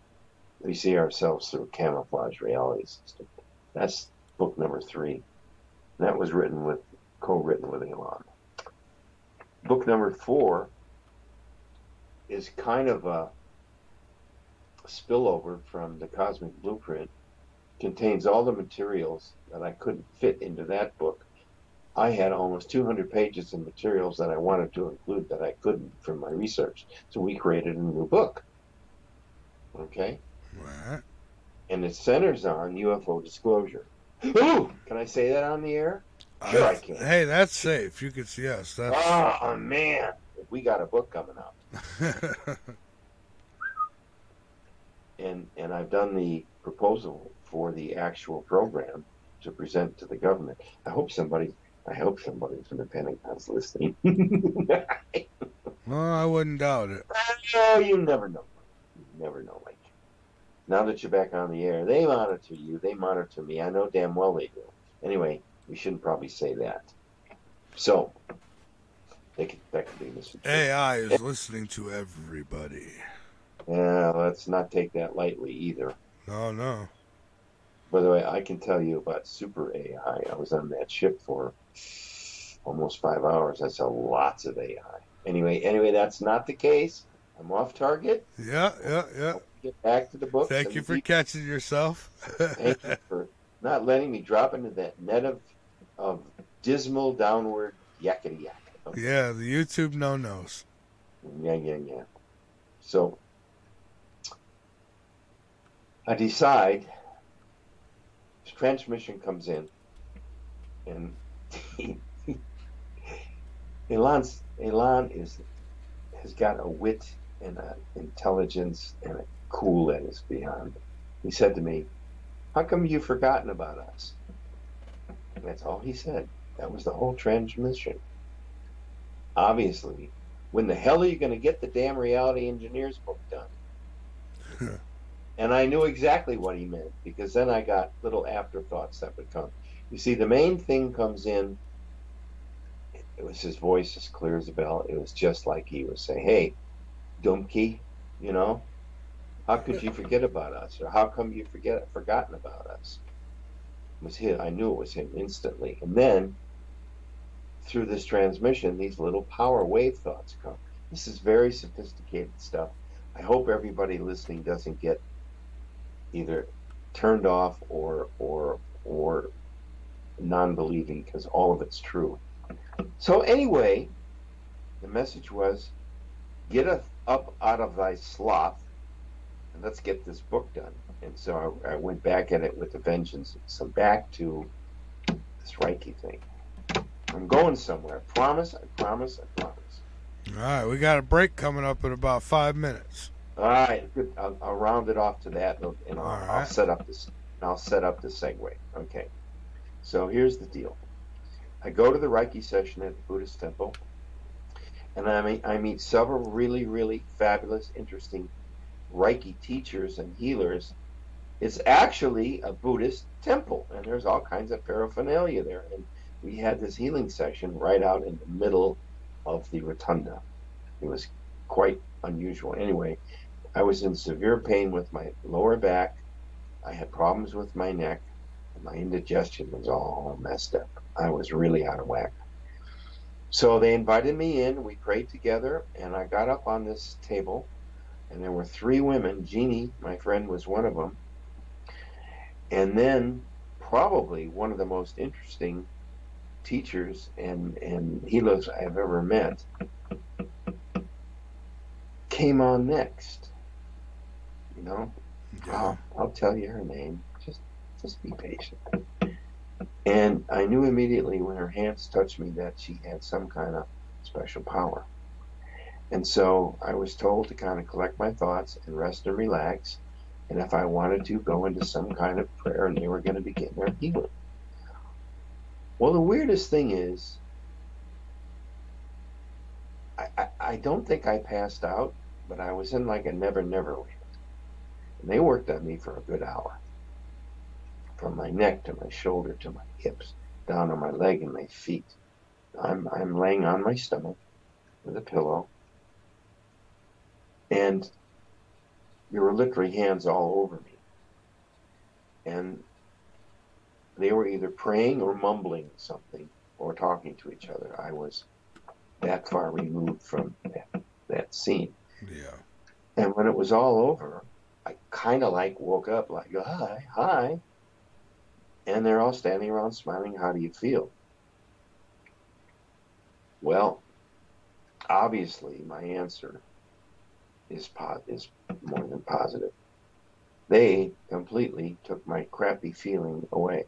We see ourselves through a camouflage reality system. That's book number 3. That was co-written with Elon. Book number 4 is kind of a spillover from the Cosmic Blueprint. Contains all the materials that I couldn't fit into that book. I had almost 200 pages of materials that I wanted to include that I couldn't from my research. So we created a new book. Okay? Right. And it centers on UFO disclosure. Ooh! Can I say that on the air? Sure I can. Hey, that's safe. You could, yes. That's... Oh, man. We got a book coming out. and I've done the proposal for the actual program to present to the government. I hope somebody from the Pentagon's listening. Well, I wouldn't doubt it. Oh, you never know. You never know, Mike. Now that you're back on the air, they monitor you. They monitor me. I know damn well they do. Anyway, we shouldn't probably say that. So, that could be misinterpreted. AI is listening to everybody. Yeah, let's not take that lightly either. No. By the way, I can tell you about super AI. I was on that ship for almost 5 hours. I saw lots of AI. Anyway, that's not the case. I'm off target. Yeah. Get back to the book. Thank you for catching yourself. Thank you for not letting me drop into that net of dismal downward yakety yak. Okay. Yeah, the YouTube no-nos. Yeah. So I decide this transmission comes in, and Elon has got a wit and an intelligence and a cool that is beyond. He said to me, "How come you've forgotten about us?" And that's all he said. That was the whole transmission. Obviously, when the hell are you going to get the damn Reality Engineers book done? And I knew exactly what he meant, because then I got little afterthoughts that would come. You see, the main thing comes in. It was his voice as clear as a bell. It was just like he was saying, "Hey, Dumpkey, how could you forget about us? Or how come you forgotten about us?" It was him. I knew it was him instantly. And then, through this transmission, these little power wave thoughts come. This is very sophisticated stuff. I hope everybody listening doesn't get either turned off or non-believing, because all of it's true. So anyway, the message was, get up out of thy sloth and let's get this book done. And so I went back at it with a vengeance. So back to this Reiki thing. I'm going somewhere. I promise. All right, we got a break coming up in about 5 minutes. All right, good. I'll round it off to that, and right. I'll set up this. I'll set up the segue. Okay. So here's the deal. I go to the Reiki session at the Buddhist temple, and I meet several really, really fabulous, interesting Reiki teachers and healers. It's actually a Buddhist temple, and there's all kinds of paraphernalia there. And we had this healing session right out in the middle of the rotunda. It was quite unusual. Anyway, I was in severe pain with my lower back. I had problems with my neck, and my indigestion was all messed up. I was really out of whack. So they invited me in. We prayed together, and I got up on this table, and there were 3 women. Jeannie, my friend, was one of them. And then probably one of the most interesting teachers and healers I've ever met came on next. You know, Yeah. I'll tell you her name. Just be patient. And I knew immediately when her hands touched me that she had some kind of special power. And so I was told to kind of collect my thoughts and rest and relax. And if I wanted to, go into some kind of prayer, and they were going to begin their healing. Well, the weirdest thing is, I don't think I passed out, but I was in like a never land. And they worked on me for a good hour. From my neck to my shoulder to my hips, down on my leg and my feet. I'm laying on my stomach with a pillow. And there were literally hands all over me. And they were either praying or mumbling something or talking to each other. I was that far removed from that scene. Yeah. And when it was all over, I kind of like woke up like, hi. And they're all standing around smiling. How do you feel? Well, obviously my answer is more than positive. They completely took my crappy feeling away.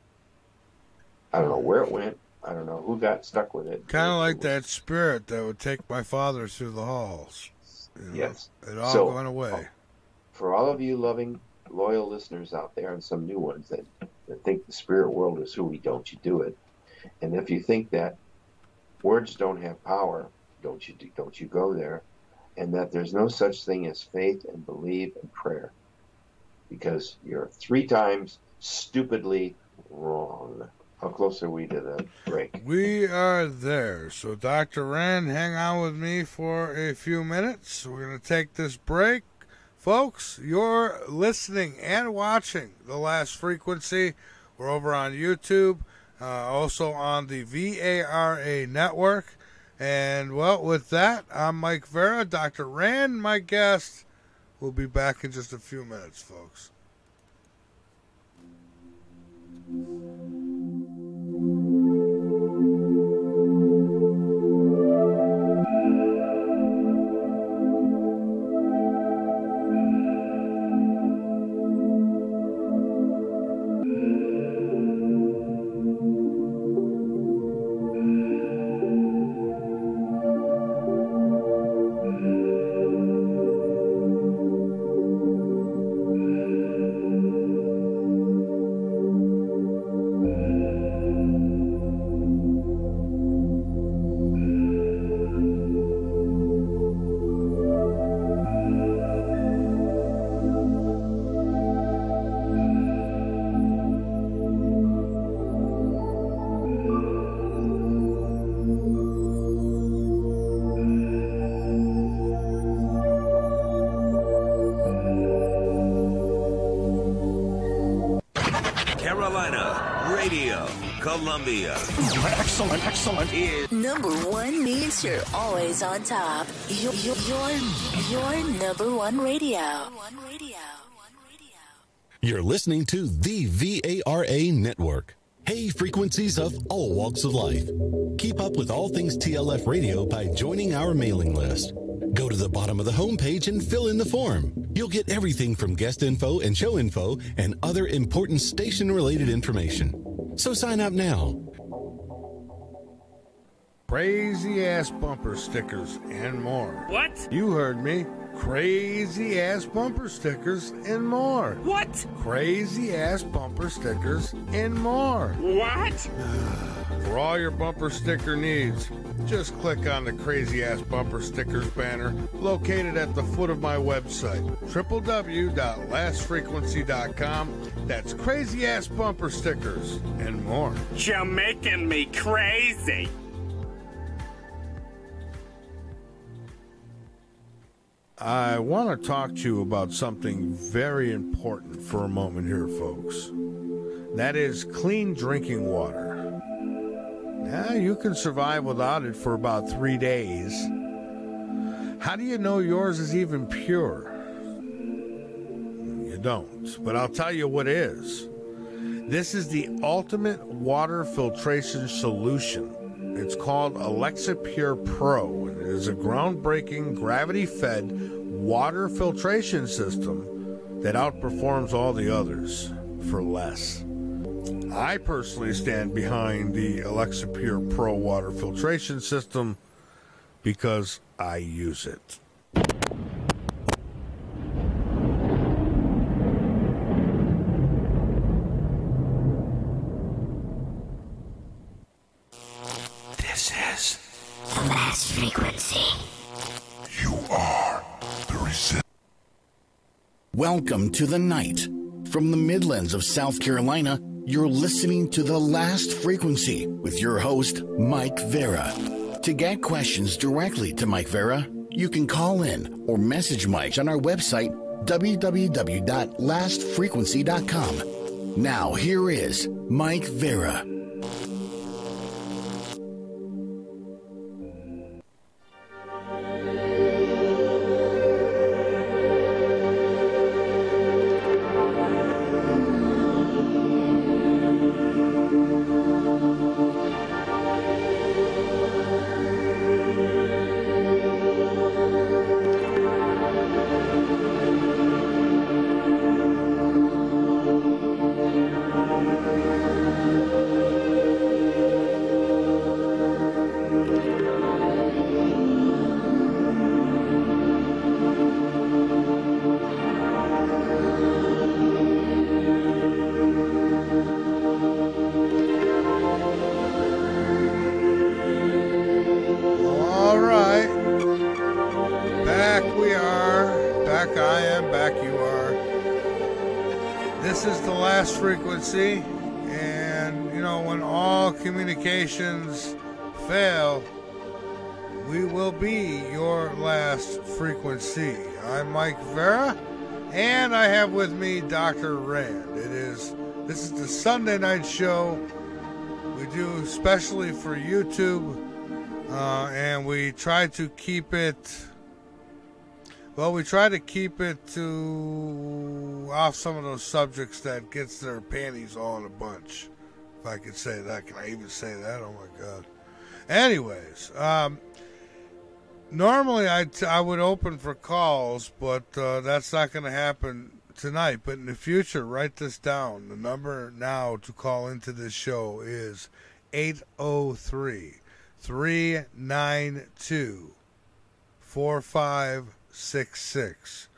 I don't know where it went. I don't know who got stuck with it. Kind of like that spirit that would take my father through the halls. You know, yes. It all went away. For all of you loving, loyal listeners out there, and some new ones that think the spirit world is hooey, don't you do it. And if you think that words don't have power, don't you go there. And that there's no such thing as faith and believe and prayer. Because you're 3 times stupidly wrong. How close are we to the break? We are there. So, Dr. Rand, hang on with me for a few minutes. We're going to take this break. Folks, you're listening and watching The Last Frequency. We're over on YouTube, also on the VARA network. And, well, with that, I'm Mike Vara. Dr. Rand, my guest. We'll be back in just a few minutes, folks. Columbia. Excellent. Number 1 means you're always on top. Your number 1 radio. You're listening to the VARA Network. Hey, frequencies of all walks of life. Keep up with all things TLF radio by joining our mailing list. Go to the bottom of the homepage and fill in the form. You'll get everything from guest info and show info and other important station-related information. So sign up now. Crazy ass bumper stickers and more. What? You heard me. crazy ass bumper stickers, and more. What? Crazy ass bumper stickers and more. What? For all your bumper sticker needs, just click on the Crazy Ass Bumper Stickers banner located at the foot of my website, www.lastfrequency.com. That's Crazy Ass Bumper Stickers and more. You're making me crazy. I want to talk to you about something very important for a moment here, folks. That is clean drinking water. Now, you can survive without it for about 3 days. How do you know yours is even pure? You don't, but I'll tell you what is. This is the ultimate water filtration solution. It's called Alexa Pure Pro. It is a groundbreaking gravity-fed water filtration system that outperforms all the others for less. I personally stand behind the Alexa Pure Pro water filtration system because I use it. This is The last frequency. You Are the Resistance. Welcome to the night. From the Midlands of South Carolina, you're listening to The Last Frequency with your host, Mike Vara. To get questions directly to Mike Vara, you can call in or message Mike on our website, www.lastfrequency.com. Now, here is Mike Vara. Frequency, and you know, when all communications fail, we will be your last frequency. I'm Mike Vara, and I have with me Dr. Rand. This is the Sunday night show we do especially for YouTube, and we try to keep it. Well, we try to keep it to off some of those subjects that gets their panties all in a bunch. If I could say that. Can I even say that? Oh, my God. Anyways, normally I would open for calls, but that's not going to happen tonight. But in the future, write this down. The number now to call into this show is 803-392-4566.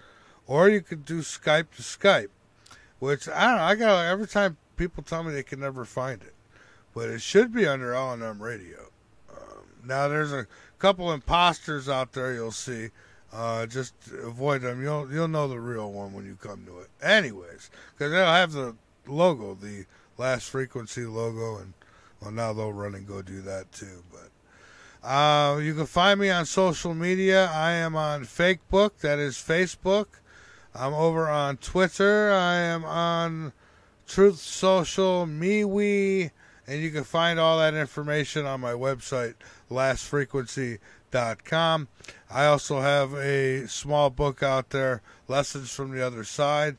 Or you could do Skype to Skype, which I don't know. Every time people tell me they can never find it, but it should be under L&M Radio. Now there's a couple imposters out there you'll see. Just avoid them. You'll know the real one when you come to it. Anyways, because they'll have the logo, the Last Frequency logo, and well, now they'll run and go do that too. But you can find me on social media. I am on Fakebook, that is Facebook. I'm over on Twitter. I am on Truth Social, MeWe, and you can find all that information on my website, lastfrequency.com. I also have a small book out there, Lessons from the Other Side.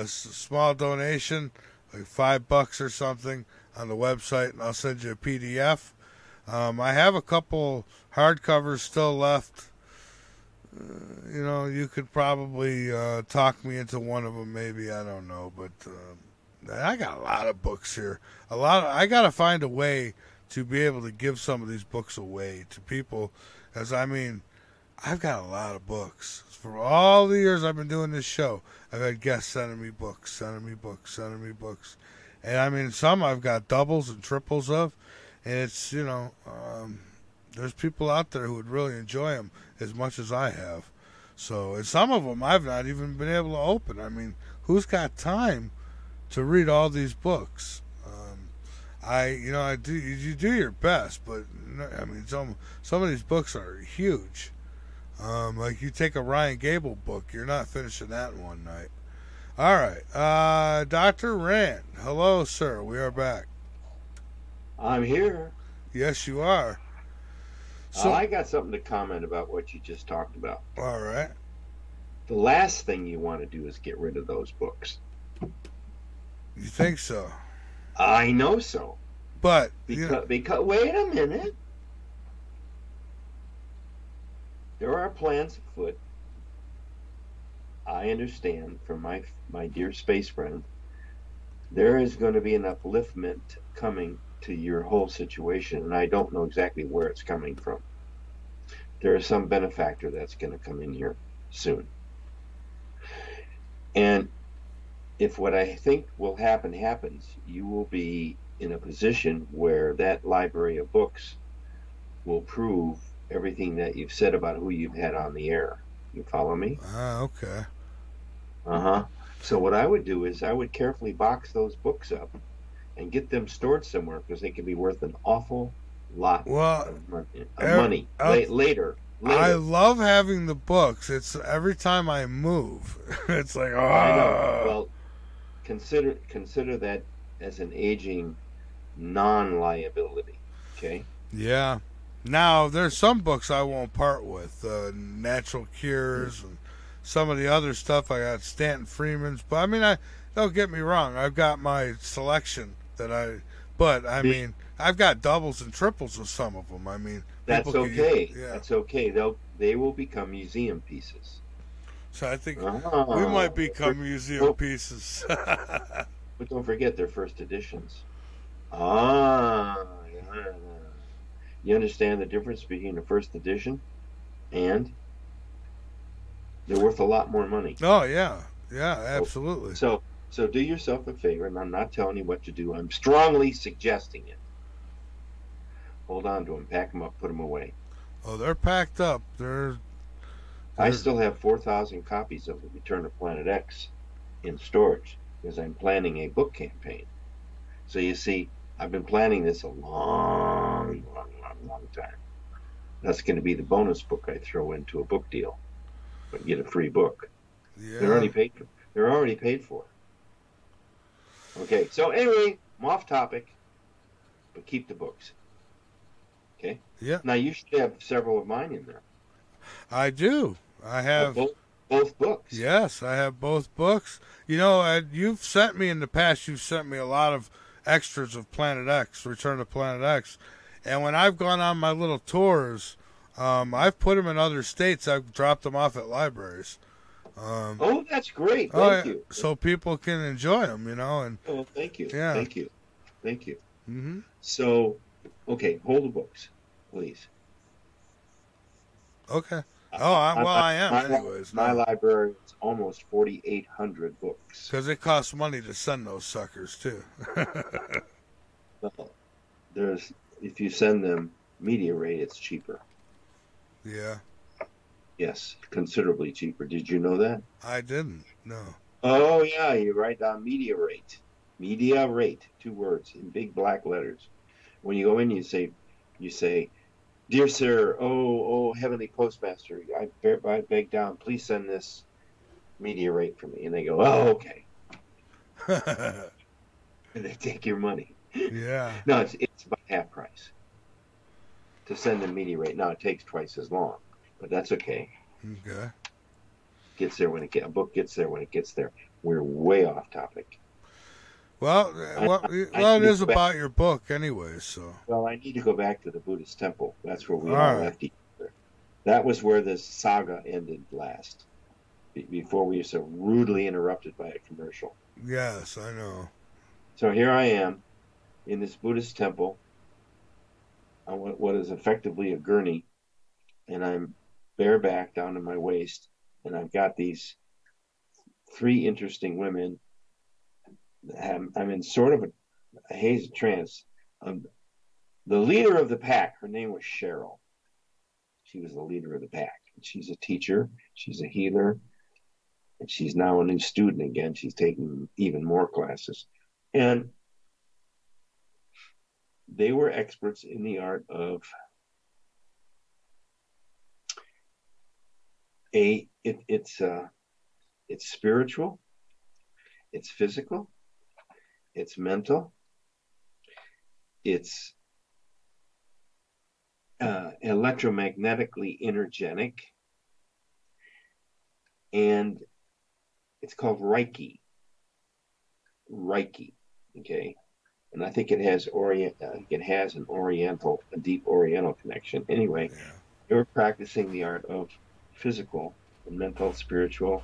Small donation, like $5 or something, on the website, and I'll send you a PDF. I have a couple hardcovers still left. You know, you could probably talk me into one of them, maybe. I don't know, but I got a lot of books here. I got to find a way to be able to give some of these books away to people, because I mean, I've got a lot of books. For all the years I've been doing this show, I've had guests sending me books, sending me books, sending me books. And I mean, some I've got doubles and triples of. And it's, there's people out there who would really enjoy them as much as I have. So, and some of them I've not even been able to open. I mean, who's got time to read all these books? I do. You do your best, but I mean, some of these books are huge. Like you take a Ryan Gable book, you're not finishing that in one night. All right, Dr. Rand. Hello, sir. We are back. I'm here. Yes, you are. So I got something to comment about what you just talked about. All right. The last thing you want to do is get rid of those books. You think so? I know so. But because wait a minute. There are plans afoot. I understand from my dear space friend, there is going to be an upliftment coming to your whole situation, and I don't know exactly where it's coming from. There is some benefactor that's going to come in here soon. And if what I think will happen happens, you will be in a position where that library of books will prove everything that you've said about who you've had on the air. You follow me? Okay. So what I would do is I would carefully box those books up and get them stored somewhere because they can be worth an awful lot of money later. I love having the books. It's every time I move, it's like, oh. I know. Well, consider that as an aging non-liability. Okay. Yeah. Now there's some books I won't part with, Natural Cures and some of the other stuff. I got Stanton Freeman's, but I mean, don't get me wrong. I've got my selection but I mean, I've got doubles and triples of some of them. I mean, that's okay. That's okay. They will become museum pieces. So I think we might become museum pieces. But don't forget they're first editions. You understand the difference between a first edition and they're worth a lot more money. Oh yeah, absolutely. So do yourself a favor, and I'm not telling you what to do. I'm strongly suggesting it. Hold on to them, pack them up, put them away. Oh, they're packed up. I still have 4,000 copies of The Return of Planet X in storage because I'm planning a book campaign. So you see, I've been planning this a long time. That's going to be the bonus book I throw into a book deal, but get a free book. Yeah. They're already paid for. Okay, so anyway, I'm off topic, but keep the books. Okay. Yeah. Now you should have several of mine in there. I do. I have both books. Yes, I have both books. You've sent me in the past. You've sent me a lot of extras of Planet X, Return to Planet X, and when I've gone on my little tours, I've put them in other states. I've dropped them off at libraries. That's great. Thank you. So people can enjoy them, and thank you. Yeah. Thank you. Mm-hmm. So, okay, hold the books, please. Okay. I am anyways. My library is almost 4,800 books. Because it costs money to send those suckers too. Well, if you send them media rate, it's cheaper. Yeah. Yes, considerably cheaper. Did you know that? I didn't. No. Oh yeah, you write down media rate. Media rate, 2 words in big black letters. When you go in, you say, "Dear sir, oh heavenly postmaster, I beg down, please send this media rate for me." And they go, "Oh, okay." And they take your money. Yeah. No, it's about half price to send the media rate. Now it takes twice as long, but that's okay. Okay. A book gets there when it gets there. We're way off topic. Well, it is about your book anyway, so. Well, I need to go back to the Buddhist temple. That's where we all left each other. That was where this saga ended last, before we were so rudely interrupted by a commercial. Yes, I know. So here I am in this Buddhist temple on what is effectively a gurney, and I'm bareback down to my waist, and I've got these three interesting women. I'm in sort of a haze of trance. The leader of the pack, her name was Cheryl. She was the leader of the pack. She's a teacher. She's a healer. And she's now a new student again. She's taking even more classes. And they were experts in the art of it's spiritual, it's physical, it's mental, it's electromagnetically energetic, and it's called Reiki. Okay, and I think it has a deep Oriental connection. Anyway, They were practicing the art of physical and mental, spiritual,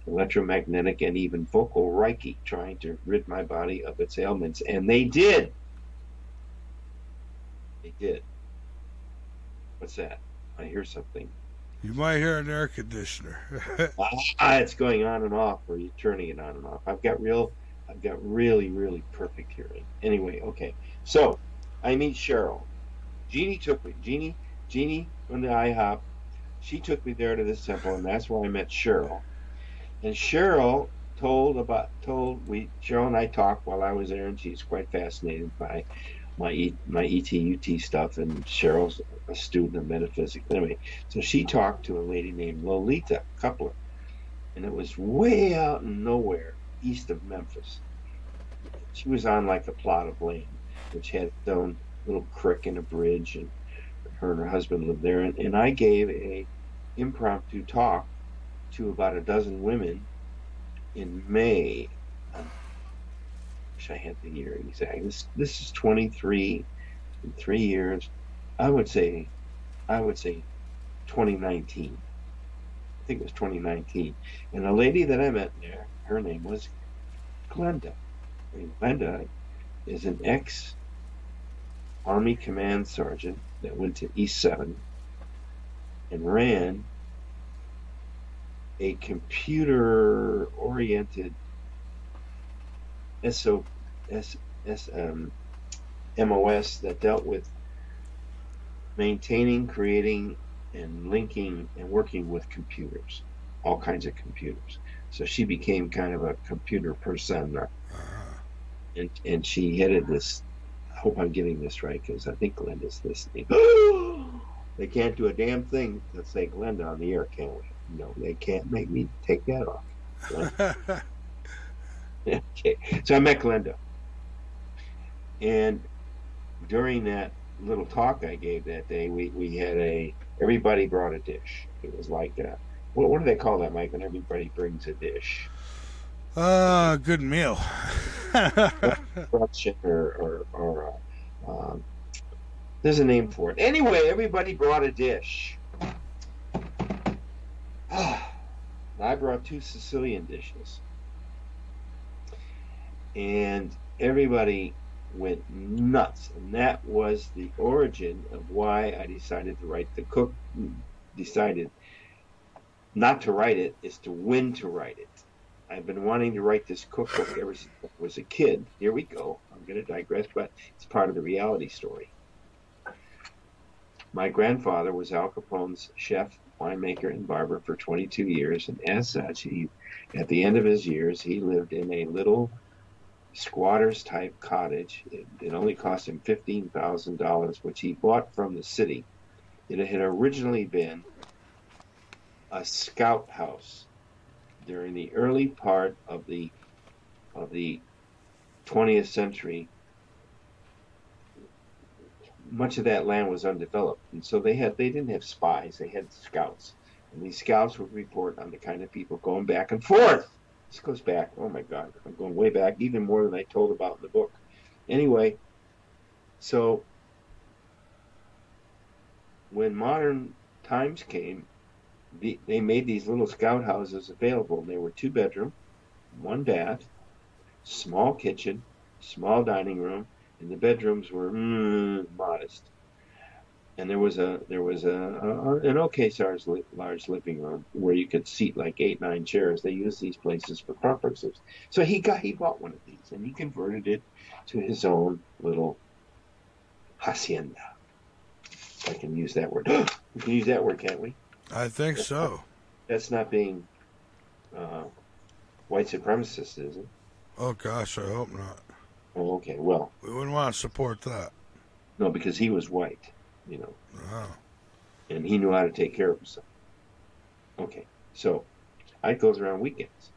electromagnetic, and even vocal Reiki, trying to rid my body of its ailments, and they did. They did. What's that? I hear something. You might hear an air conditioner. It's going on and off, or you're turning it on and off. I've got really, really perfect hearing. Anyway, okay. So I meet Cheryl. Jeannie took me. Jeannie from the IHOP. She took me there to this temple, and that's where I met Cheryl. And Cheryl Cheryl and I talked while I was there, and she's quite fascinated by my ETUT stuff, and Cheryl's a student of metaphysics. Anyway, so she talked to a lady named Lolita Coupler, and it was way out in nowhere, east of Memphis. She was on like a plot of land, which had its own little creek and a bridge, and her and her husband lived there. And I gave a impromptu talk to about a dozen women in May. I had the year exact. This is 23 in 3 years. I would say 2019. I think it was 2019. And the lady that I met there, her name was Glenda. And Glenda is an ex-Army Command Sergeant that went to East 7 and ran a computer-oriented MOS that dealt with maintaining, creating, and linking and working with computers, all kinds of computers. So she became kind of a computer person, and she headed this. I hope I'm getting this right, because I think Glenda's listening. They can't do a damn thing to say Glenda on the air, can we? No, they can't make me take that off. Okay, so I met Glenda, and during that little talk I gave that day, we had everybody brought a dish. It was like what do they call that, Mike, when everybody brings a dish? Good meal. or there's a name for it. Anyway, everybody brought a dish. I brought 2 Sicilian dishes. And everybody went nuts. And that was the origin of why I decided to write the cook. Decided not to write it, is to when to write it. I've been wanting to write this cookbook ever since I was a kid. Here we go. I'm going to digress, but it's part of the reality story. My grandfather was Al Capone's chef, winemaker, and barber for 22 years. And as such, at the end of his years, he lived in a little squatters type cottage. It only cost him $15,000, which he bought from the city. It had originally been a scout house during the early part of the 20th century. Much of that land was undeveloped, and so they didn't have spies, they had scouts, and these scouts would report on the kind of people going back and forth. This goes back, oh my God, I'm going way back, even more than I told about in the book. Anyway, so when modern times came, they made these little scout houses available. They were 2-bedroom, 1 bath, small kitchen, small dining room, and the bedrooms were modest. and there was an okay sized large living room where you could seat like 8, 9 chairs. They use these places for conferences. So he bought one of these and he converted it to his own little hacienda. I can use that word. We can use that word, can't we? I think so. That's not being white supremacist, is it? Oh, gosh, I hope not. Oh, okay. Well, we wouldn't want to support that. No, because he was white, you know. Oh. And he knew how to take care of himself. Okay, so I'd go there on weekends.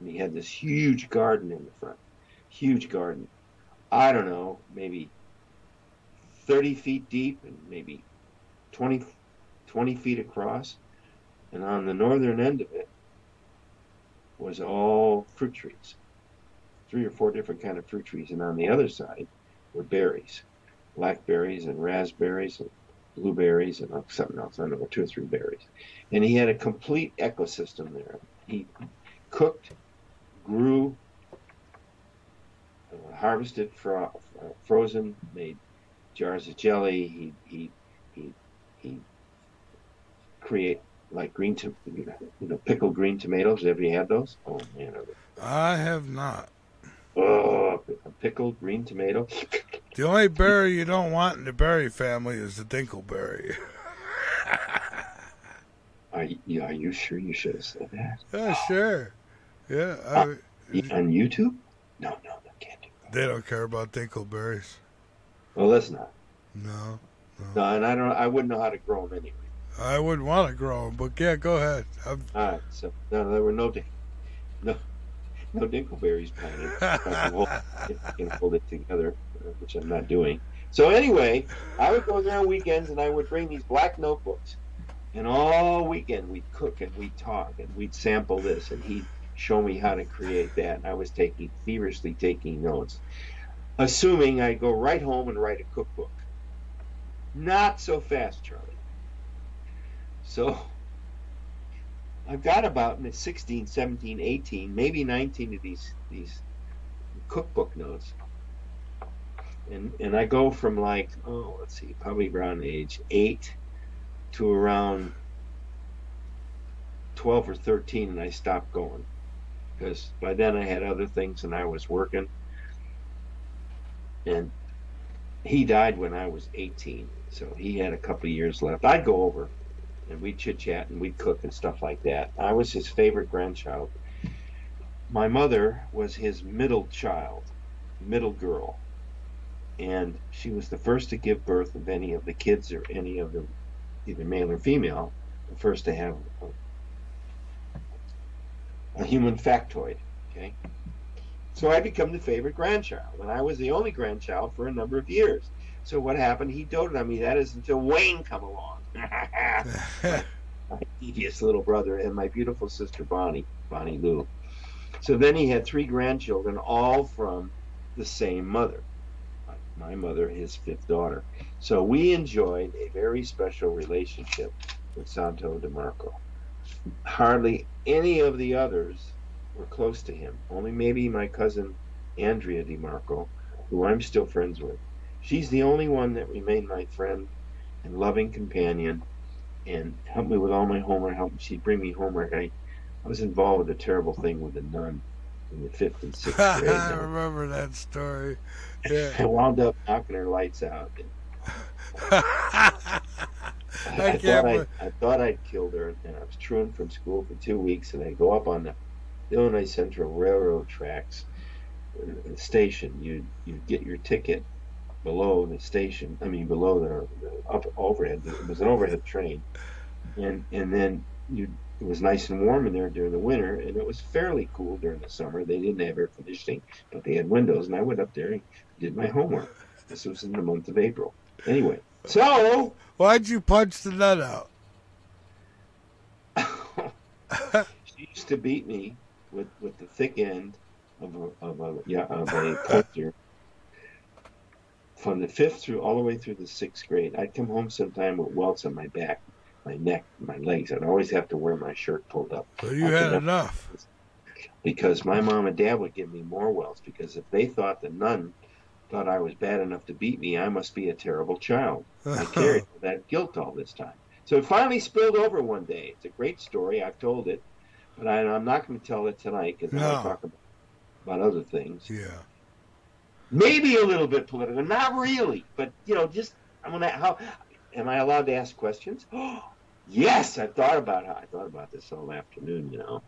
He had this huge garden in the front. Huge garden. I don't know, maybe 30 feet deep and maybe 20 feet across. And on the northern end of it was all fruit trees. 3 or 4 different kind of fruit trees. And on the other side were berries. Blackberries and raspberries and blueberries and something else. I don't know, 2 or 3 berries. And he had a complete ecosystem there. He cooked, grew, harvested frozen, made jars of jelly. He create like pickled green tomatoes. Have you had those? Oh man, I have not. Oh, a pickled green tomato. The only berry you don't want in the berry family is the dingleberry. Are you sure you should have said that? Yeah, sure. Yeah. On YouTube? No, I can't do that. They don't care about dingleberries. Well, let's not. No, and I wouldn't know how to grow them anyway. I wouldn't want to grow them, but yeah, go ahead. All right, so no, there were no dingleberries planted. I can hold it together, which I'm not doing. So anyway, I would go there on weekends and I would bring these black notebooks. And all weekend we'd cook and we'd talk and we'd sample this and he'd show me how to create that. And I was feverishly taking notes, assuming I'd go right home and write a cookbook. Not so fast, Charlie. So I've got about 16, 17, 18, maybe 19 of these cookbook notes. And I go from probably around age 8 to around 12 or 13, and I stopped going. Because by then I had other things and I was working. And he died when I was 18, so he had a couple of years left. I'd go over and we'd chit-chat and we'd cook and stuff like that. I was his favorite grandchild. My mother was his middle girl, and she was the first to give birth of any of the kids or any of them, either male or female, the first to have a human factoid, okay? So I become the favorite grandchild, and I was the only grandchild for a number of years. So what happened? He doted on me. That is until Wayne come along. My devious little brother and my beautiful sister Bonnie Lou. So then he had 3 grandchildren, all from the same mother. My mother, his 5th daughter. So we enjoyed a very special relationship with Santo DeMarco. Hardly any of the others were close to him. Only maybe my cousin Andrea DeMarco, who I'm still friends with. She's the only one that remained my friend and loving companion and helped me with all my homework. She'd bring me homework. I was involved with a terrible thing with a nun in the 5th and 6th grade. I remember that story. Yeah. I wound up knocking her lights out. I thought I'd killed her, and I was truant from school for 2 weeks, and I go up on the Illinois Central Railroad tracks station. You get your ticket below the station. I mean, below the overhead. It was an overhead train, and then it was nice and warm in there during the winter, and it was fairly cool during the summer. They didn't have air conditioning, but they had windows, and I went up there and did my homework. This was in the month of April. Anyway, so why'd you punch the nut out? She used to beat me with the thick end of a pointer from the 5th all the way through the 6th grade. I'd come home sometime with welts on my back, my neck, my legs. I'd always have to wear my shirt pulled up. So you had enough. Because my mom and dad would give me more welts, because if they thought the nun thought I was bad enough to beat me. I must be a terrible child. I carried that guilt all this time. So it finally spilled over one day. It's a great story. I've told it, but I'm not going to tell it tonight because I want to talk about other things. Yeah. Maybe a little bit political, not really, but just I'm gonna. How am I allowed to ask questions? Oh, yes, I thought about this all afternoon. All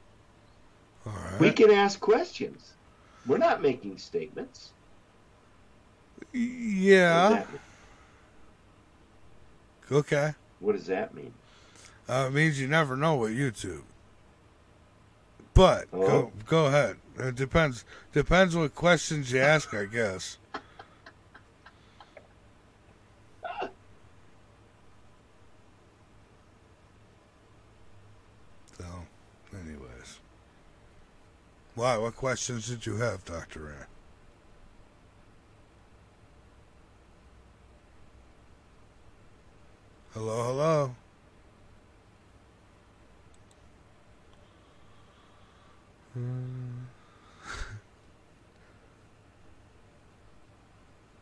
right. We can ask questions. We're not making statements. Yeah. Okay. What does that mean? It means you never know with YouTube. But go ahead. It depends what questions you ask, I guess. So, anyways. Why? What questions did you have, Dr. Rand? Hello, hello.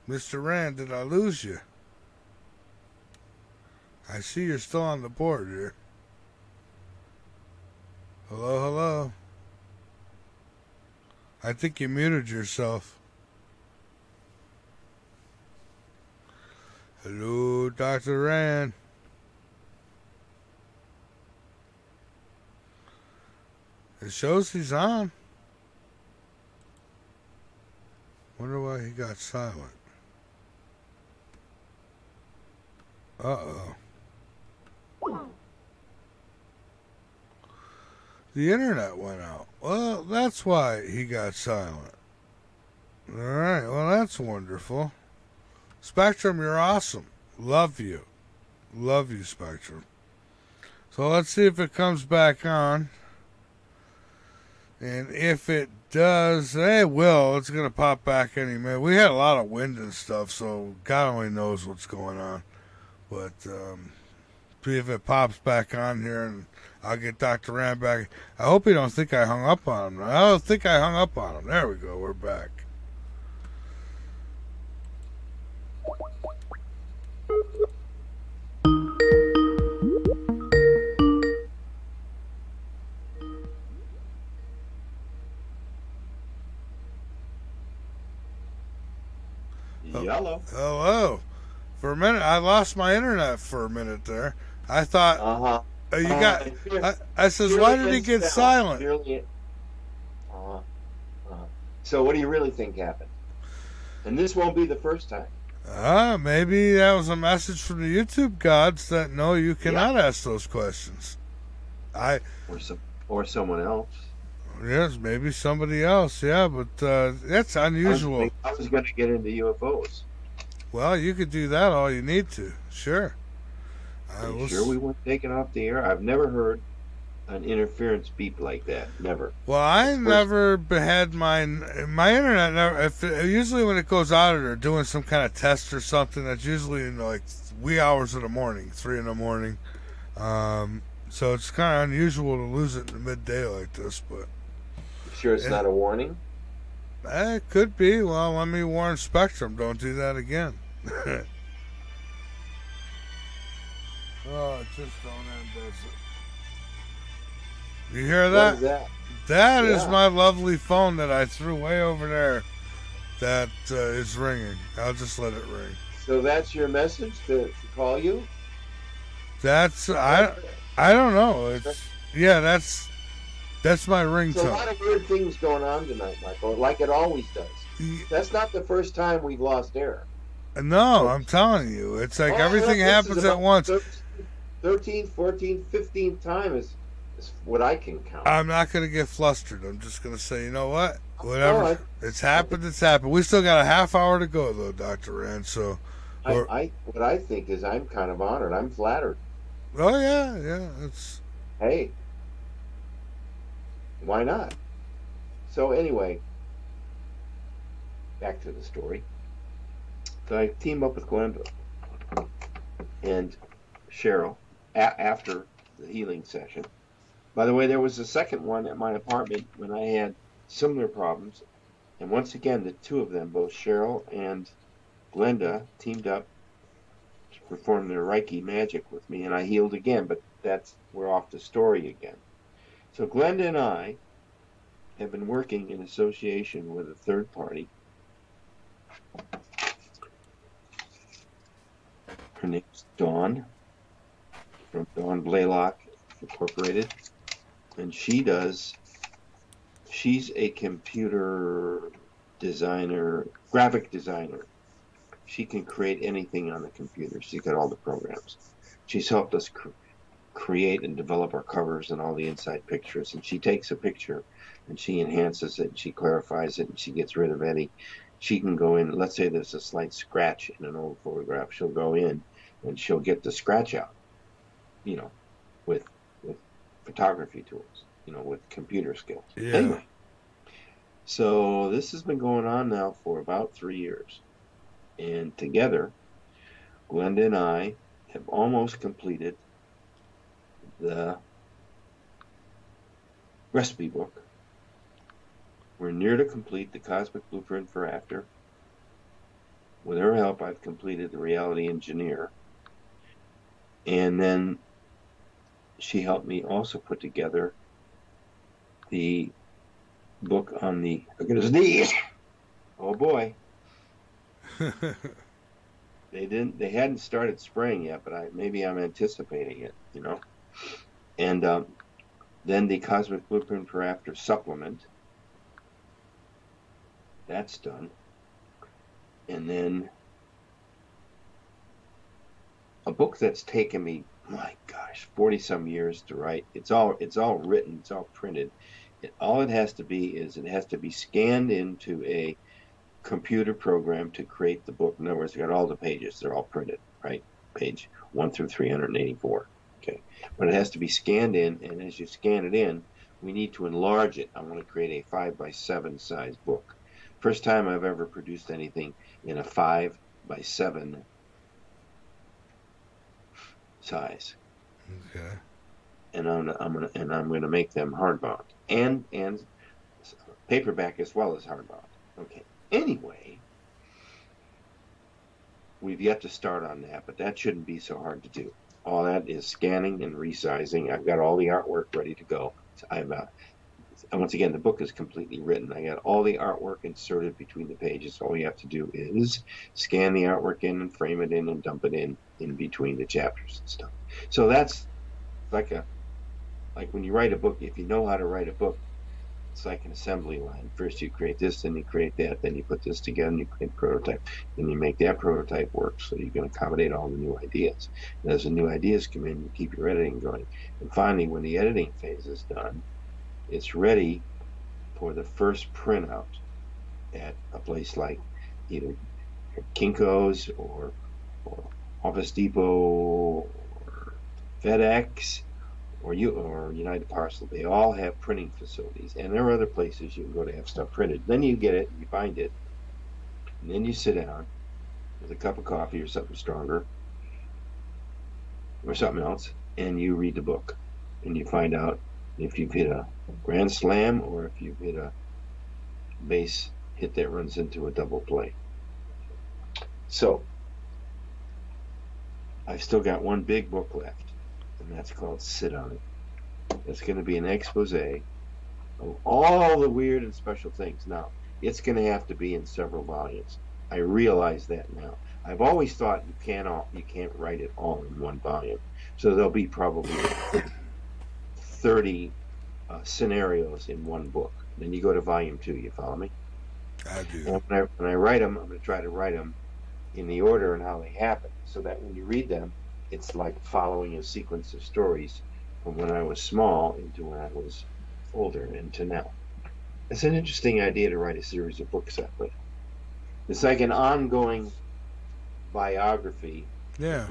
Mr. Rand, did I lose you? I see you're still on the board here. Hello, hello. I think you muted yourself. Hello, Dr. Rand. It shows he's on. Wonder why he got silent. Uh-oh. The internet went out. Well, that's why he got silent. Alright, well, that's wonderful. Spectrum, you're awesome. Love you. Love you, Spectrum. So let's see if it comes back on. And if it does, it will. It's going to pop back any minute. We had a lot of wind and stuff, so God only knows what's going on. But see if it pops back on here, and I'll get Dr. Rand back. I hope you don't think I hung up on him. I don't think I hung up on him. There we go. We're back. Hello. Hello. For a minute, I lost my internet for a minute there. I thought, you got. I says, why did he get silent? So, what do you really think happened? And this won't be the first time. Maybe that was a message from the YouTube gods that no, you cannot ask those questions. Or someone else. Yes, maybe somebody else. Yeah, but that's unusual. I was going to get into UFOs. Well, you could do that all you need to. Sure. Sure we weren't taken off the air? I've never heard an interference beep like that. Never. Well, I never had my internet. Never. Usually when it goes out or doing some kind of test or something, that's usually in like wee hours of the morning, 3 in the morning. So it's kind of unusual to lose it in the midday like this. But sure, it's not a warning. It could be. Well, let me warn Spectrum. Don't do that again. Oh, it just don't end, does it? You hear that? What is that? That is my lovely phone that I threw way over there. That is ringing. I'll just let it ring. So that's your message to call you? That's I don't know. That's my ringtone. There's a lot of weird things going on tonight, Michael, like it always does. That's not the first time we've lost air. No, I'm telling you. It's like everything happens at once. 13th, 14th, 15th time is what I can count. I'm not going to get flustered. I'm just going to say, you know what? Whatever. It's happened, it's happened. We still got a half hour to go, though, Dr. Rand. So, what I think is I'm kind of honored. I'm flattered. Oh, yeah. It's... Hey. Why not? So, anyway, back to the story. So I team up with Glenda and Cheryl after the healing session. By the way, there was a second one at my apartment when I had similar problems. And once again, the two of them, both Cheryl and Glenda, teamed up to perform their Reiki magic with me, and I healed again, but we're off the story again. So Glenda and I have been working in association with a third party. Her name's Dawn, from Dawn Blaylock Incorporated, and she's a computer designer, graphic designer. She can create anything on the computer. She's got all the programs. She's helped us create and develop our covers and all the inside pictures, and she takes a picture and she enhances it and she clarifies it and she gets rid of any. She can go in, let's say there's a slight scratch in an old photograph, she'll go in and she'll get the scratch out, with photography tools, with computer skills. Yeah. Anyway, so this has been going on now for about 3 years. And together, Glenda and I have almost completed the recipe book. We're near to complete the Cosmic Blueprint for After. With her help, I've completed the Reality Engineer. And then she helped me also put together the book on the, look at his knees. Oh boy. They hadn't started spraying yet, but maybe I'm anticipating it, And then the Cosmic Blueprint for After supplement. That's done. And then a book that's taken me, my gosh, 40 some years to write. It's all written, it's all printed. All it has to be is it has to be scanned into a computer program to create the book. In other words, you got all the pages, they're all printed, right? Page 1 through 384. Okay. But it has to be scanned in, and as you scan it in, we need to enlarge it. I want to create a 5x7 size book. First time I've ever produced anything in a 5x7 size. Okay. And I'm gonna make them hardbound and paperback as well as hardbound. Okay. Anyway, we've yet to start on that, but that shouldn't be so hard to do. All that is scanning and resizing. I've got all the artwork ready to go. Once again, the book is completely written. I got all the artwork inserted between the pages. All you have to do is scan the artwork in and frame it in and dump it in between the chapters and stuff. So that's like when you write a book, if you know how to write a book, it's like an assembly line. First you create this, then you create that, then you put this together and you create a prototype. Then you make that prototype work so you can accommodate all the new ideas. And as the new ideas come in, you keep your editing going. And finally, when the editing phase is done, it's ready for the first printout at a place like either Kinko's or Office Depot or FedEx or United Parcel. They all have printing facilities, and there are other places you can go to have stuff printed. Then you get it, you bind it, and then you sit down with a cup of coffee or something stronger or something else, and you read the book, and you find out if you've hit a grand slam or if you've hit a base hit that runs into a double play. So I've still got one big book left, and that's called Sit On It. It's going to be an expose of all the weird and special things. Now, it's going to have to be in several volumes. I realize that now. I've always thought you can't write it all in one volume. So there'll be probably 30 scenarios in one book. Then you go to volume 2. You follow me? I do. And when I write them, I'm going to try to write them in the order and how they happen, so that when you read them, it's like following a sequence of stories from when I was small into when I was older and to now. It's an interesting idea to write a series of books that way. It's like an ongoing biography, Yeah.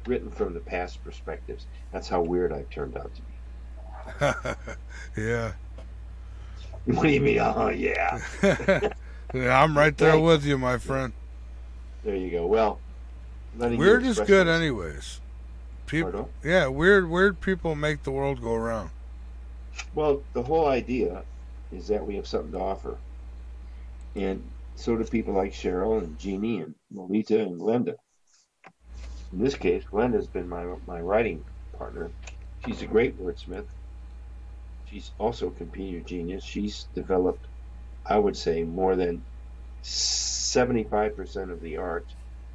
written from the past perspectives. That's how weird I've turned out to be. Yeah. What do you mean? Oh, yeah. Yeah, I'm right there with you, my friend. There you go. Well, weird is good, anyways. Pardon? Yeah, weird people make the world go round. Well, the whole idea is that we have something to offer. And so do people like Cheryl and Jeannie and Melita and Glenda. In this case, Glenda's been my writing partner. She's a great wordsmith. She's also a computer genius. She's developed, I would say, more than 75% of the art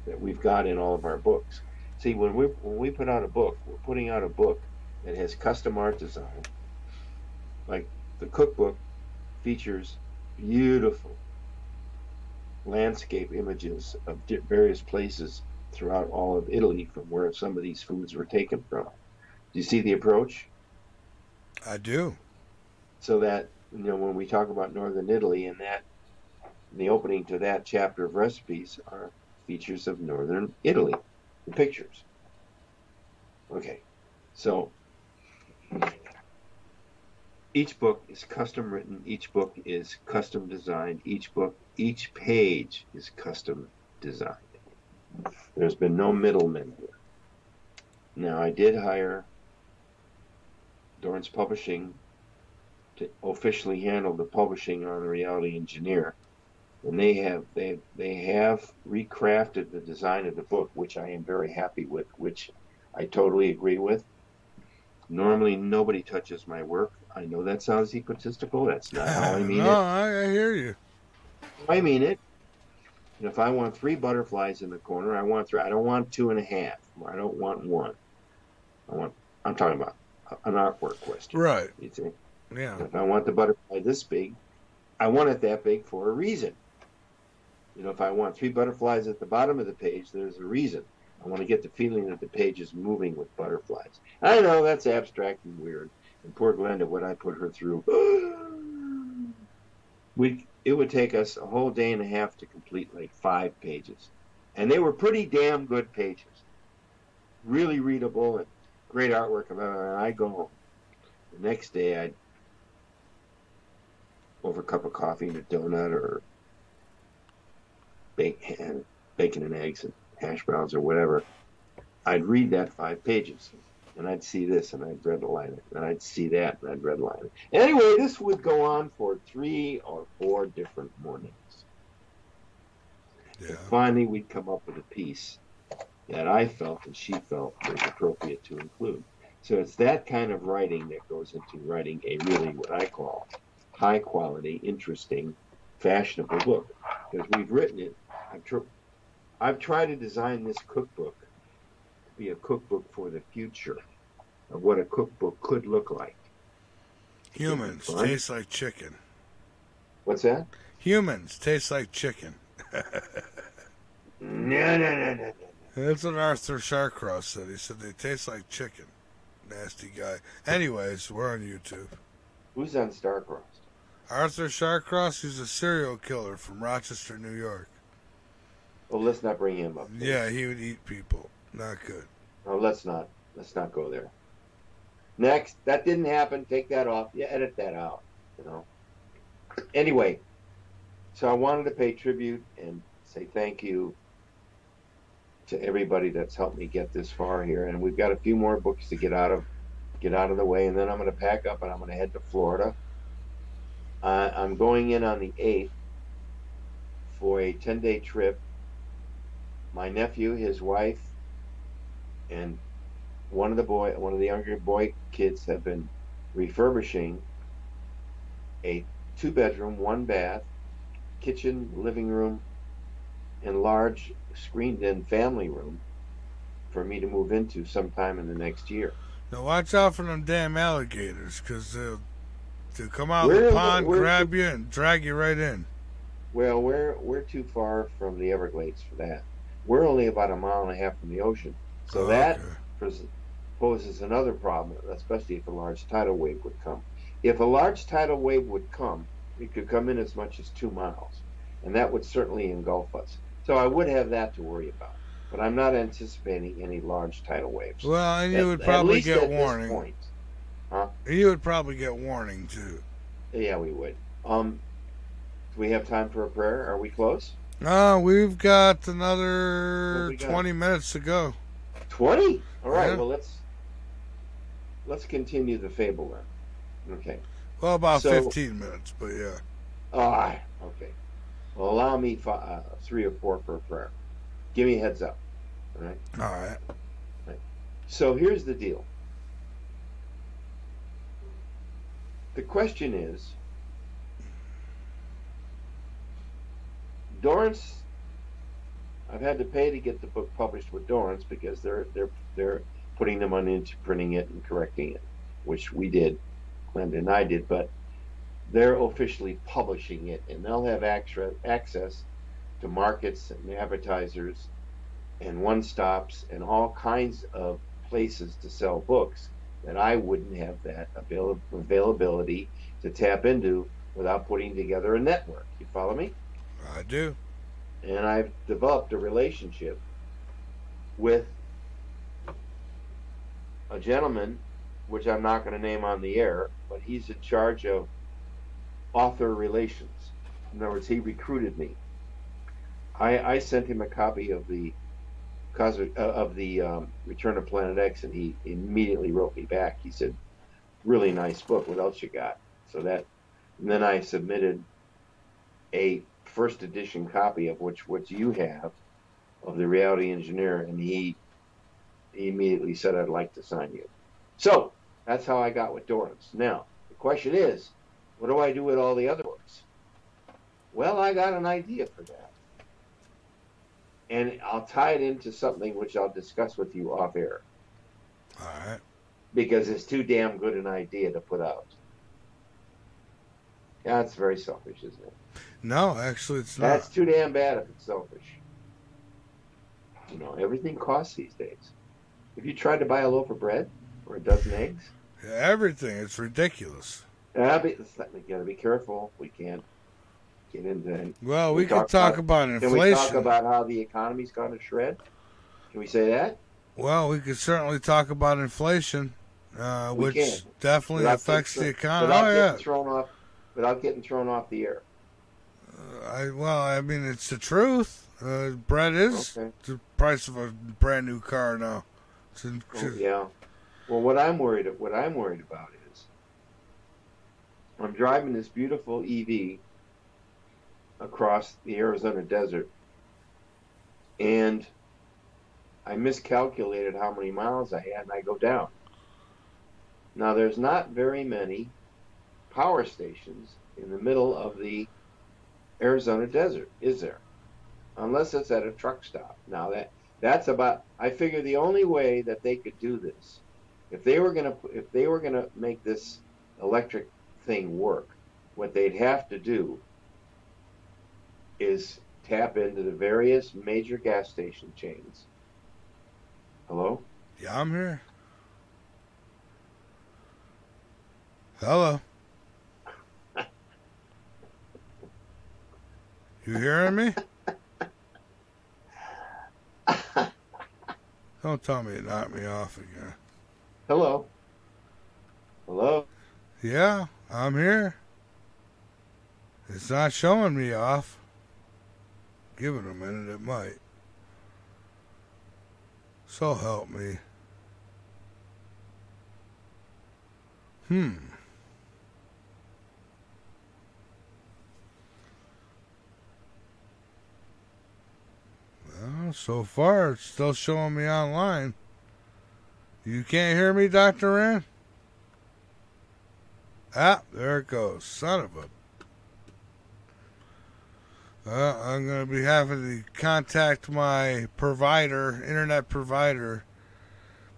that we've got in all of our books. See, when we put out a book, we're putting out a book that has custom art design. Like the cookbook features beautiful landscape images of various places throughout all of Italy from where some of these foods were taken from. Do you see the approach? I do. So that, when we talk about Northern Italy, and that the opening to that chapter of recipes are features of Northern Italy, the pictures. Okay, so each book is custom written, each book is custom designed, each page is custom designed. There's been no middlemen here. Now, I did hire Dorrance Publishing to officially handle the publishing on the Reality Engineer, and they have recrafted the design of the book, which I am very happy with, which I totally agree with. Normally, nobody touches my work. I know that sounds egotistical. That's not how I mean it. No, I hear you. I mean it. And if I want 3 butterflies in the corner, I want 3. I don't want 2.5. I don't want 1. I'm talking about an artwork question. Right. You see? Yeah. If I want the butterfly this big, I want it that big for a reason. If I want 3 butterflies at the bottom of the page, there's a reason. I want to get the feeling that the page is moving with butterflies. I know that's abstract and weird. And poor Glenda, what I put her through. It would take us a whole day and a half to complete like 5 pages. And they were pretty damn good pages. Really readable and great artwork. And I'd go home. The next day, I'd over a cup of coffee and a donut or bacon and eggs and hash browns or whatever, I'd read that 5 pages. And I'd see this, and I'd redline it. And I'd see that, and I'd redline it. Anyway, this would go on for 3 or 4 different mornings. Yeah. And finally, we'd come up with a piece that I felt and she felt was appropriate to include. So it's that kind of writing that goes into writing a really, what I call, high-quality, interesting, fashionable book. Because we've written it. I've tried to design this cookbook to be a cookbook for the future of what a cookbook could look like. Humans taste like chicken. What's that? Humans taste like chicken. No. That's what Arthur Sharcross said. He said they taste like chicken. Nasty guy. Anyways, we're on YouTube. Who's on Starcrossed? Arthur Sharcross, who's a serial killer from Rochester, New York. Oh, let's not bring him up. Yeah, he would eat people. Not good. Oh, let's not go there. Next, that didn't happen. Take that off. Yeah, edit that out. Anyway, so I wanted to pay tribute and say thank you to everybody that's helped me get this far here. And we've got a few more books to get out of the way, and then I'm going to pack up and I'm going to head to Florida. I'm going in on the 8th for a 10-day trip. My nephew, his wife, and one of the younger boy kids have been refurbishing a 2-bedroom, 1-bath, kitchen, living room, and large screened-in family room for me to move into sometime in the next year. Now watch out for them damn alligators, because they'll come out of the pond, grab you, and drag you right in. Well, we're too far from the Everglades for that. We're only about 1.5 miles from the ocean. So that poses another problem, especially if a large tidal wave would come. If a large tidal wave would come, it could come in as much as 2 miles, and that would certainly engulf us. So I would have that to worry about, but I'm not anticipating any large tidal waves. Well, and you would probably get warning. Point. Huh? You would probably get warning, too. Yeah, we would. Do we have time for a prayer? Are we close? We've got another 20 minutes to go. 20? All right, Yeah. well, let's continue the fable then. Okay. Well, about So- 15 minutes, but yeah. Okay. Well, allow me 3 or 4 for a prayer. Give me a heads up. All right? All right. Right. So here's the deal. The question is, Dorrance, I've had to pay to get the book published with Dorrance because they're putting the money into printing it and correcting it, which we did, Glenda and I did, but they're officially publishing it, and they'll have access to markets and advertisers and one-stops and all kinds of places to sell books that I wouldn't have that availability to tap into without putting together a network. You follow me? I do. And I've developed a relationship with a gentleman, which I'm not going to name on the air, but he's in charge of author relations. In other words, he recruited me. I sent him a copy of the Return of Planet X, and he immediately wrote me back. He said, "Really nice book. What else you got?" And then I submitted a first edition copy of what you have of the Reality Engineer, and he immediately said, "I'd like to sign you." So that's how I got with Dorrance. Now the question is, what do I do with all the other books? Well, I got an idea for that. And I'll tie it into something which I'll discuss with you off air. All right. Because it's too damn good an idea to put out. Yeah, it's very selfish, isn't it? No, actually, it's not. That's too damn bad if it's selfish. You know, everything costs these days. If you tried to buy a loaf of bread or a dozen eggs, Yeah, everything. It's ridiculous. you got to be careful. We can't get into it. Well, we could talk about inflation. Can we talk about how the economy's gone to shred? Can we say that? Well, we could certainly talk about inflation, which definitely affects the economy. Without getting thrown off the air. I mean, it's the truth. Bread is the price of a brand new car now. Yeah. Well, what I'm worried about is I'm driving this beautiful EV across the Arizona desert, and I miscalculated how many miles I had, and I go down. Now, there's not very many power stations in the middle of the Arizona desert, is there? Unless it's at a truck stop. Now, I figure the only way that they could do this, if they were gonna make this electric thing work, what they'd have to do is tap into the various major gas station chains. Hello? Yeah, I'm here. Hello. You hearing me? Don't tell me you knocked me off again. Hello? Hello? Yeah, I'm here. It's not showing me off. Give it a minute, it might. So help me. Well, so far it's still showing me online. You can't hear me, Dr. Rand? Ah, there it goes. Son of a... I'm going to be having to contact my provider, internet provider,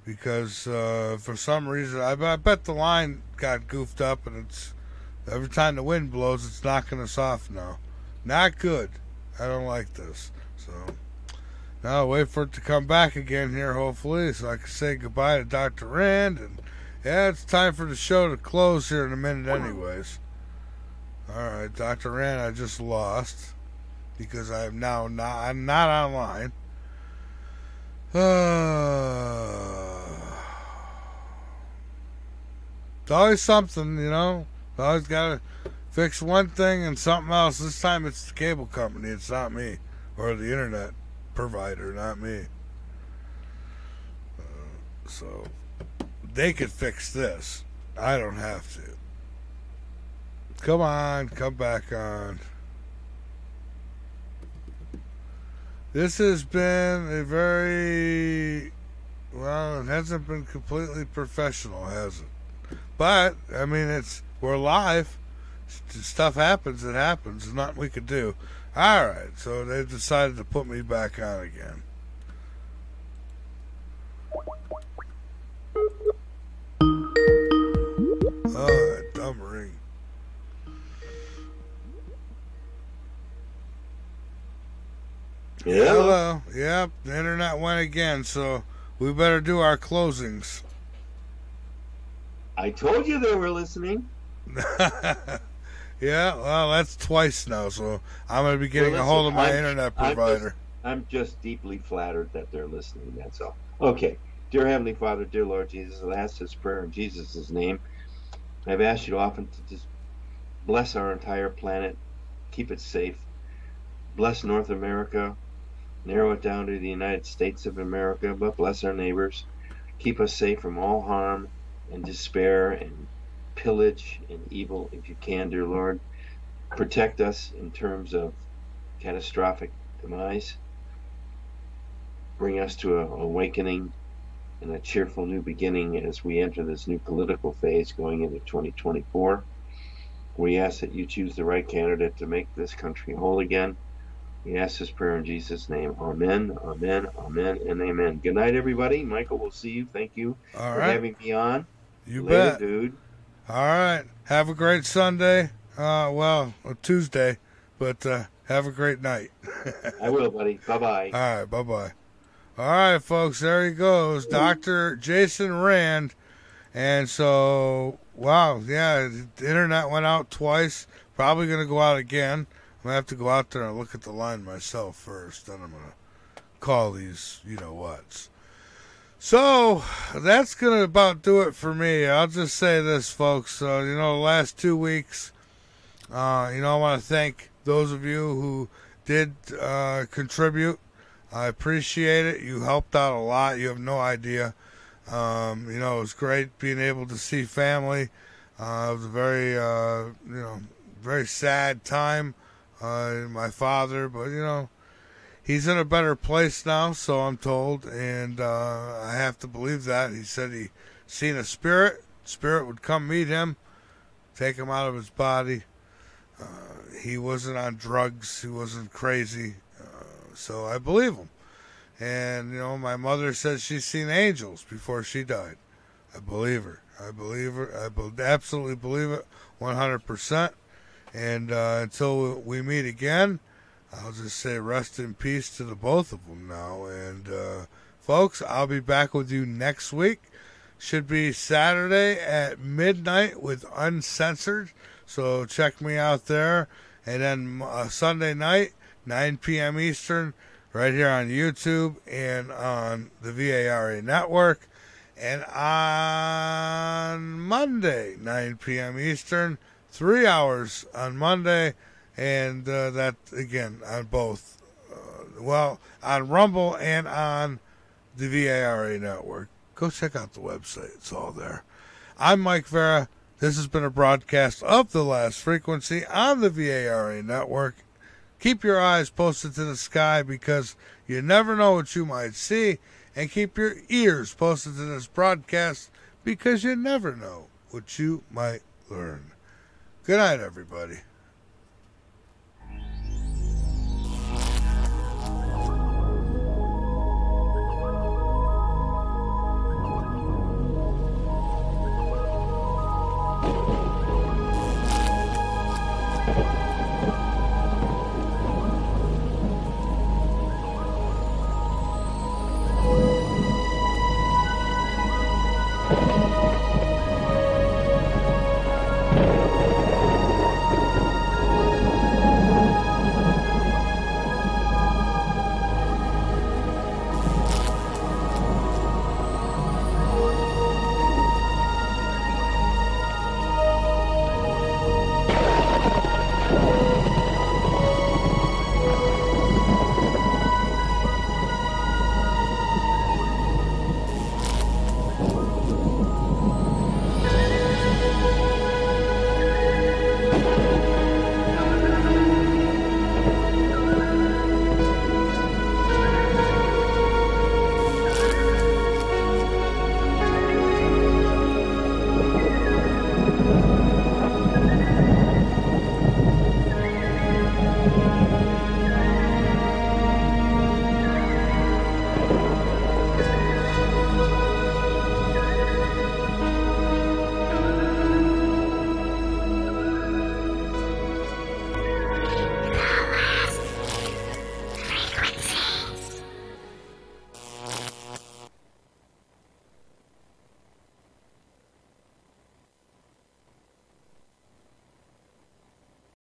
because for some reason, I bet the line got goofed up, and it's every time the wind blows, it's knocking us off now. Not good. I don't like this. So now I'll wait for it to come back again here, hopefully, so I can say goodbye to Dr. Rand. And yeah, it's time for the show to close here in a minute anyways. All right, Dr. Rand, I just lost because I'm not online. It's always something, you know. Always got to fix one thing and something else. This time it's the cable company. It's not me. Or the internet provider, not me. So they could fix this. I don't have to. Come on, come back on. This has been a very, well, it hasn't been completely professional, has it? But, I mean, we're live. Stuff happens, it happens. There's nothing we could do. All right, so they decided to put me back on again. Oh, that dumb ring. Yeah. Hello. Yep, the internet went again, so we better do our closings. I told you they were listening. Yeah, well, that's twice now, so I'm going to be getting a hold of my internet provider. I'm just deeply flattered that they're listening, that's all. Okay. Dear Heavenly Father, dear Lord Jesus, I'll ask this prayer in Jesus' name. I've asked you often to just bless our entire planet, keep it safe, bless North America, narrow it down to the United States of America, but bless our neighbors, keep us safe from all harm and despair and pillage and evil if you can, dear Lord. Protect us in terms of catastrophic demise. Bring us to an awakening and a cheerful new beginning as we enter this new political phase going into 2024. We ask that you choose the right candidate to make this country whole again. We ask this prayer in Jesus' name. Amen, amen, amen, and amen. Good night, everybody. Michael, we'll see you. Thank you for having me on. You Later, bet. dude. All right. Have a great Sunday. Well, Tuesday, but have a great night. I will, buddy. Bye-bye. All right. Bye-bye. All right, folks. There he goes. Dr. Jason Rand. And so, wow, yeah, the internet went out twice. Probably going to go out again. I'm going to have to go out there and look at the line myself first. Then I'm going to call these you-know-whats. So, that's going to about do it for me. I'll just say this, folks. The last 2 weeks, I want to thank those of you who did contribute. I appreciate it. You helped out a lot. You have no idea. It was great being able to see family. It was a very, very sad time. My father, but, he's in a better place now, so I'm told, and I have to believe that. He said he seen a spirit. Spirit would come meet him, take him out of his body. He wasn't on drugs. He wasn't crazy. So I believe him. And, my mother says she's seen angels before she died. I believe her. I absolutely believe it 100%. And until we meet again, I'll just say rest in peace to the both of them now. And, folks, I'll be back with you next week. Should be Saturday at midnight with Uncensored. So check me out there. And then Sunday night, 9 p.m. Eastern, right here on YouTube and on the VARA network. And on Monday, 9 p.m. Eastern, 3 hours on Monday. And that, again, on both. On Rumble and on the VARA network. Go check out the website. It's all there. I'm Mike Vara. This has been a broadcast of The Last Frequency on the VARA network. Keep your eyes posted to the sky because you never know what you might see. And keep your ears posted to this broadcast because you never know what you might learn. Good night, everybody.